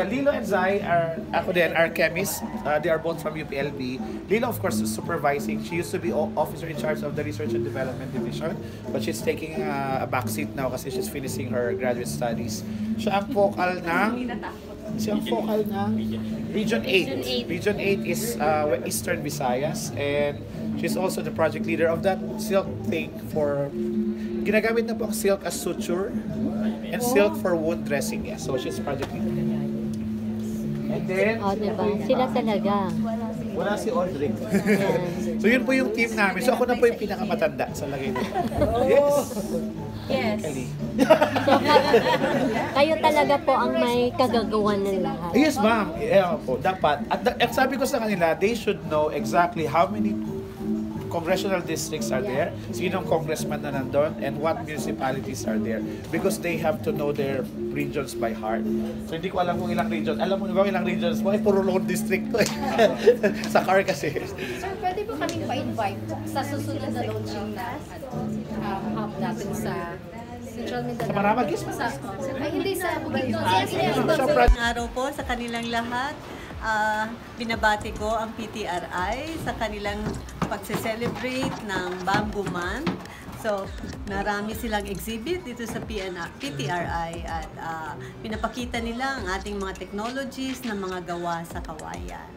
Lilo and Zai are chemists. They are both from UPLB. Lilo of course is supervising. She used to be officer in charge of the research and development division, but she's taking a backseat now kasi she's finishing her graduate studies. Siya ang focal ng Region 8. Region 8 is Eastern Visayas, and she's also the project leader of that silk thing for ginagamit na po ang silk as suture and silk for wound dressing. Yeah. So she's project leader. And then, diba? Sila talaga. Wala si Audrey. So yun po yung team namin. So ako na po yung pinakamatanda sa lagay nito. Yes. So, kayo talaga po ang may kagagawan ng lahat. Yes, ma'am. Yeah, po, dapat. At sabi ko sa kanila, they should know exactly how many congressional districts are there, sinong congressman na nandun, and what municipalities are there. Because they have to know their regions by heart. So hindi ko alam kung ilang region. Alam mo ba ilang regions mo? Puro lone district to eh. Sa car kasi. Sir, pwede po kaming pa-invite sa susunod na launching na hub natin sa Central Mindanao. Sa Maramag? Ay, hindi sa Bugaldon. Magandang araw po sa kanilang lahat. Binabati ko ang PTRI sa kanilang pagse-celebrate ng Bamboo Month. So, marami silang exhibit dito sa PTRI at pinapakita nila ang ating mga technologies na mga gawa sa kawayan.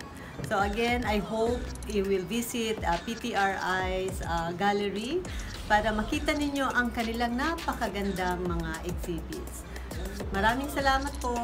So again, I hope you will visit PTRI's gallery para makita ninyo ang kanilang napakagandang mga exhibits. Maraming salamat po.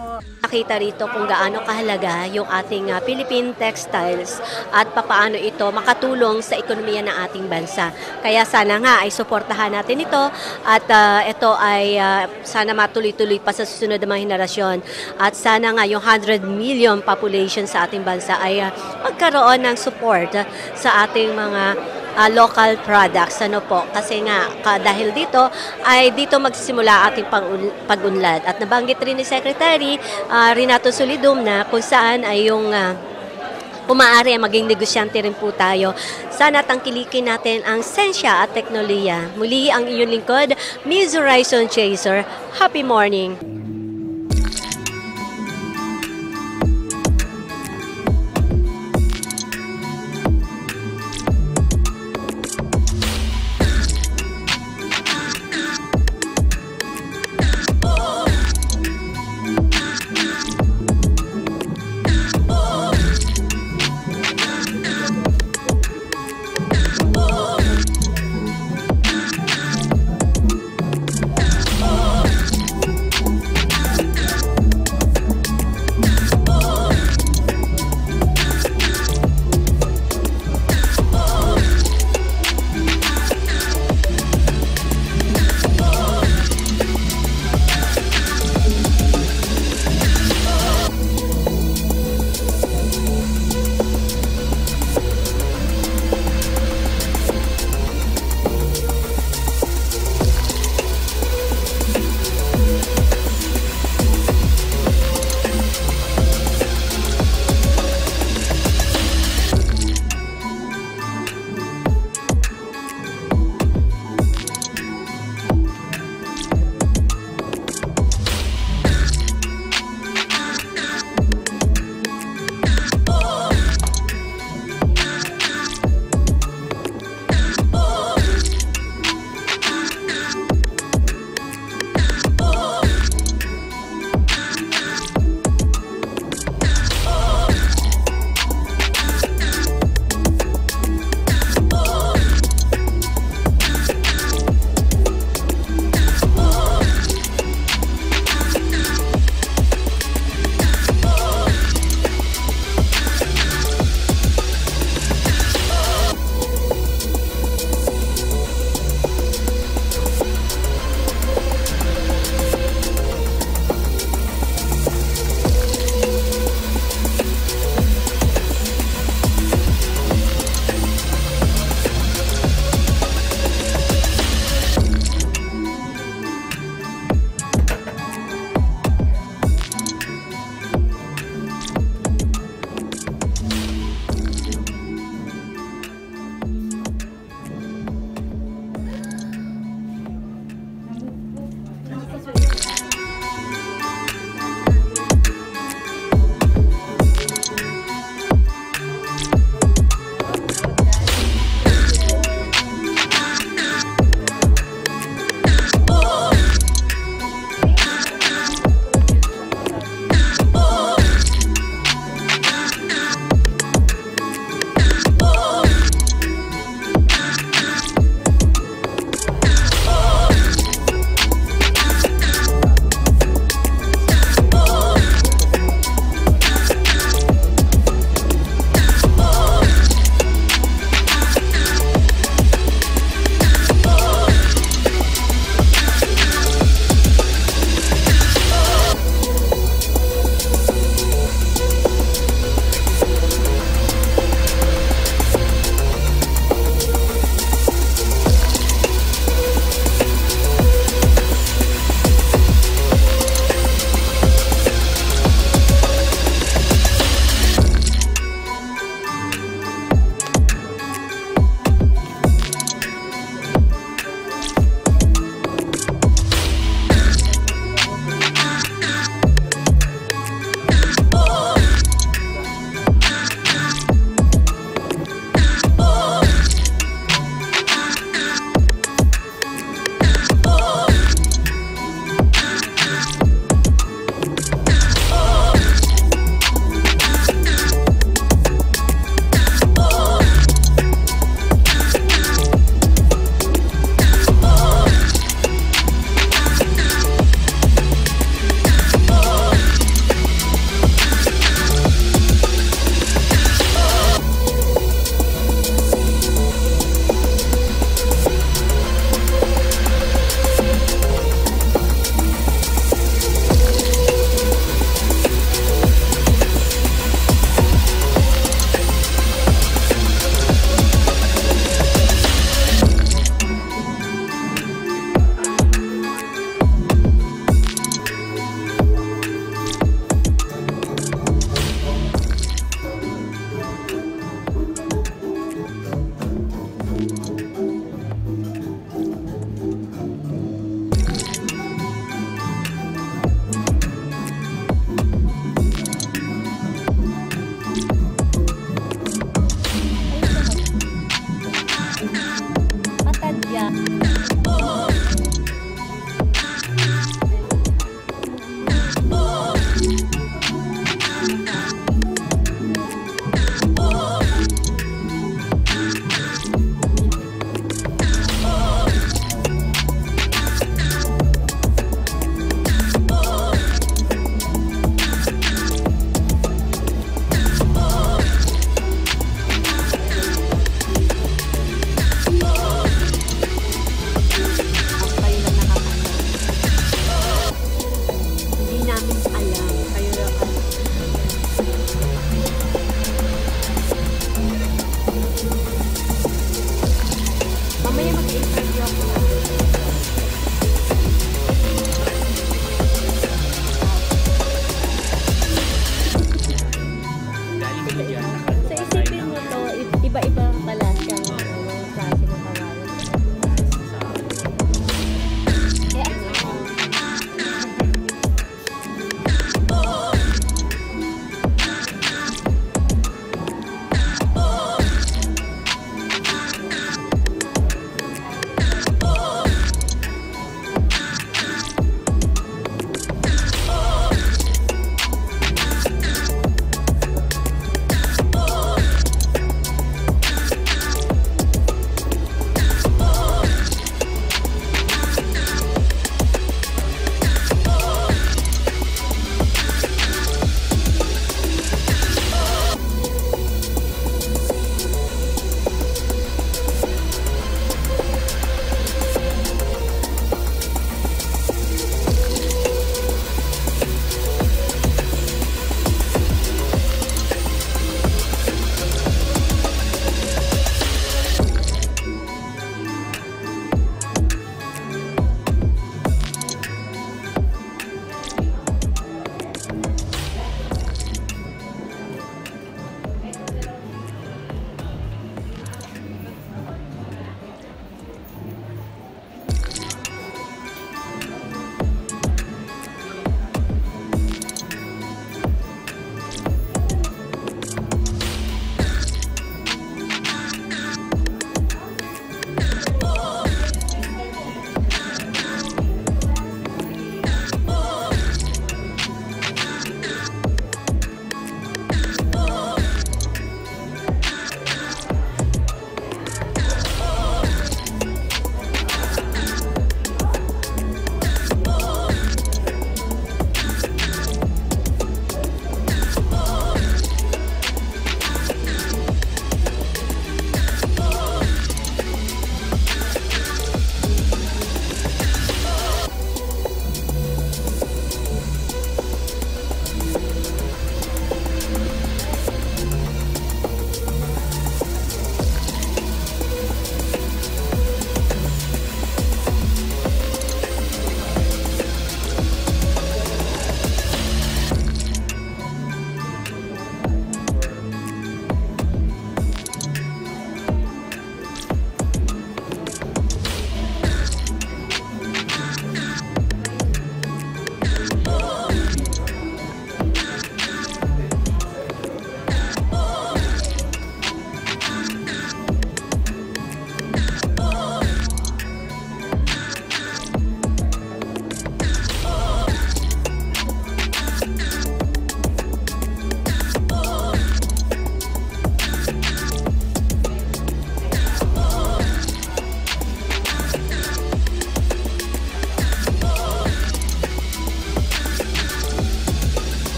Nakita rito kung gaano kahalaga yung ating Philippine textiles at papaano ito makatulong sa ekonomiya ng ating bansa. Kaya sana nga ay suportahan natin ito at ito ay sana matuloy-tuloy pa sa susunod na mga henerasyon. At sana nga yung 100 million population sa ating bansa ay magkaroon ng support sa ating mga local products, ano po, kasi nga dahil dito ay dito magsisimula ating pag-unlad. At nabanggit rin ni Secretary Renato Solidum na kung saan ay yung umaari maging negosyante rin po tayo. Sana tangkilikin natin ang sensya at teknolohiya. Muli ang inyong lingkod, Ms. Horizon Chaser. Happy morning!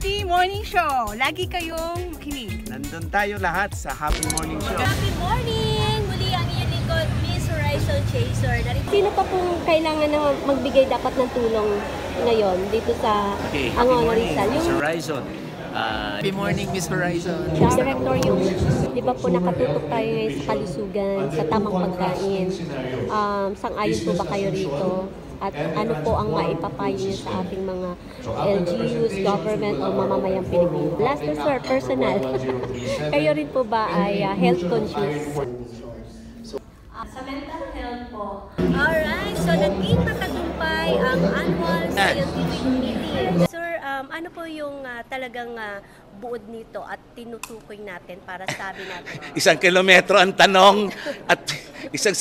Happy Morning Show! Lagi kayong makinig. Nandun tayo lahat sa Happy Morning Show. Happy morning! Muli ang iyong lingkod, Miss Horizon Chaser. Sino pa pong kailangan na magbigay dapat ng tulong ngayon dito sa Angono Rizal? Miss Horizon. Happy morning, Miss Horizon. Director, yung di ba po nakatutok tayo ngayon sa kalusugan, sa tamang pagkain. Sang-ayon po ba kayo rito? At ano po ang maipapayo niyo sa ating mga LGUs, government o mamamayang Pilipino? Last sir, personal. Kayo rin po ba ay health conscious? Sa mental health po. Alright, so naging matagumpay ang annual scientific meeting. Sir, ano po yung talagang buod nito at tinutukoy natin para sabi natin? 1 kilometro ang tanong at isang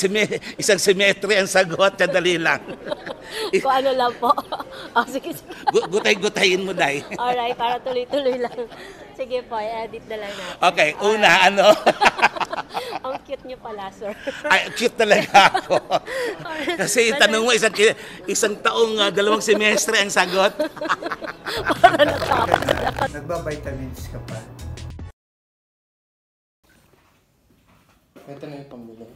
simetri ang sagot. Kadali lang. Kung ano lang po. Oh, sige. Gutay-gutayin mo, Day. Alright, para tuloy-tuloy lang. Sige po, edit na lang natin. Okay, una, ano? Ang cute niyo pala, sir. Ay, cute talaga ako. Kasi tanong mo, isang taong 2 semestre ang sagot. Para natapos na. Nagba-vitamins ka pa. Ito na yung pambulong.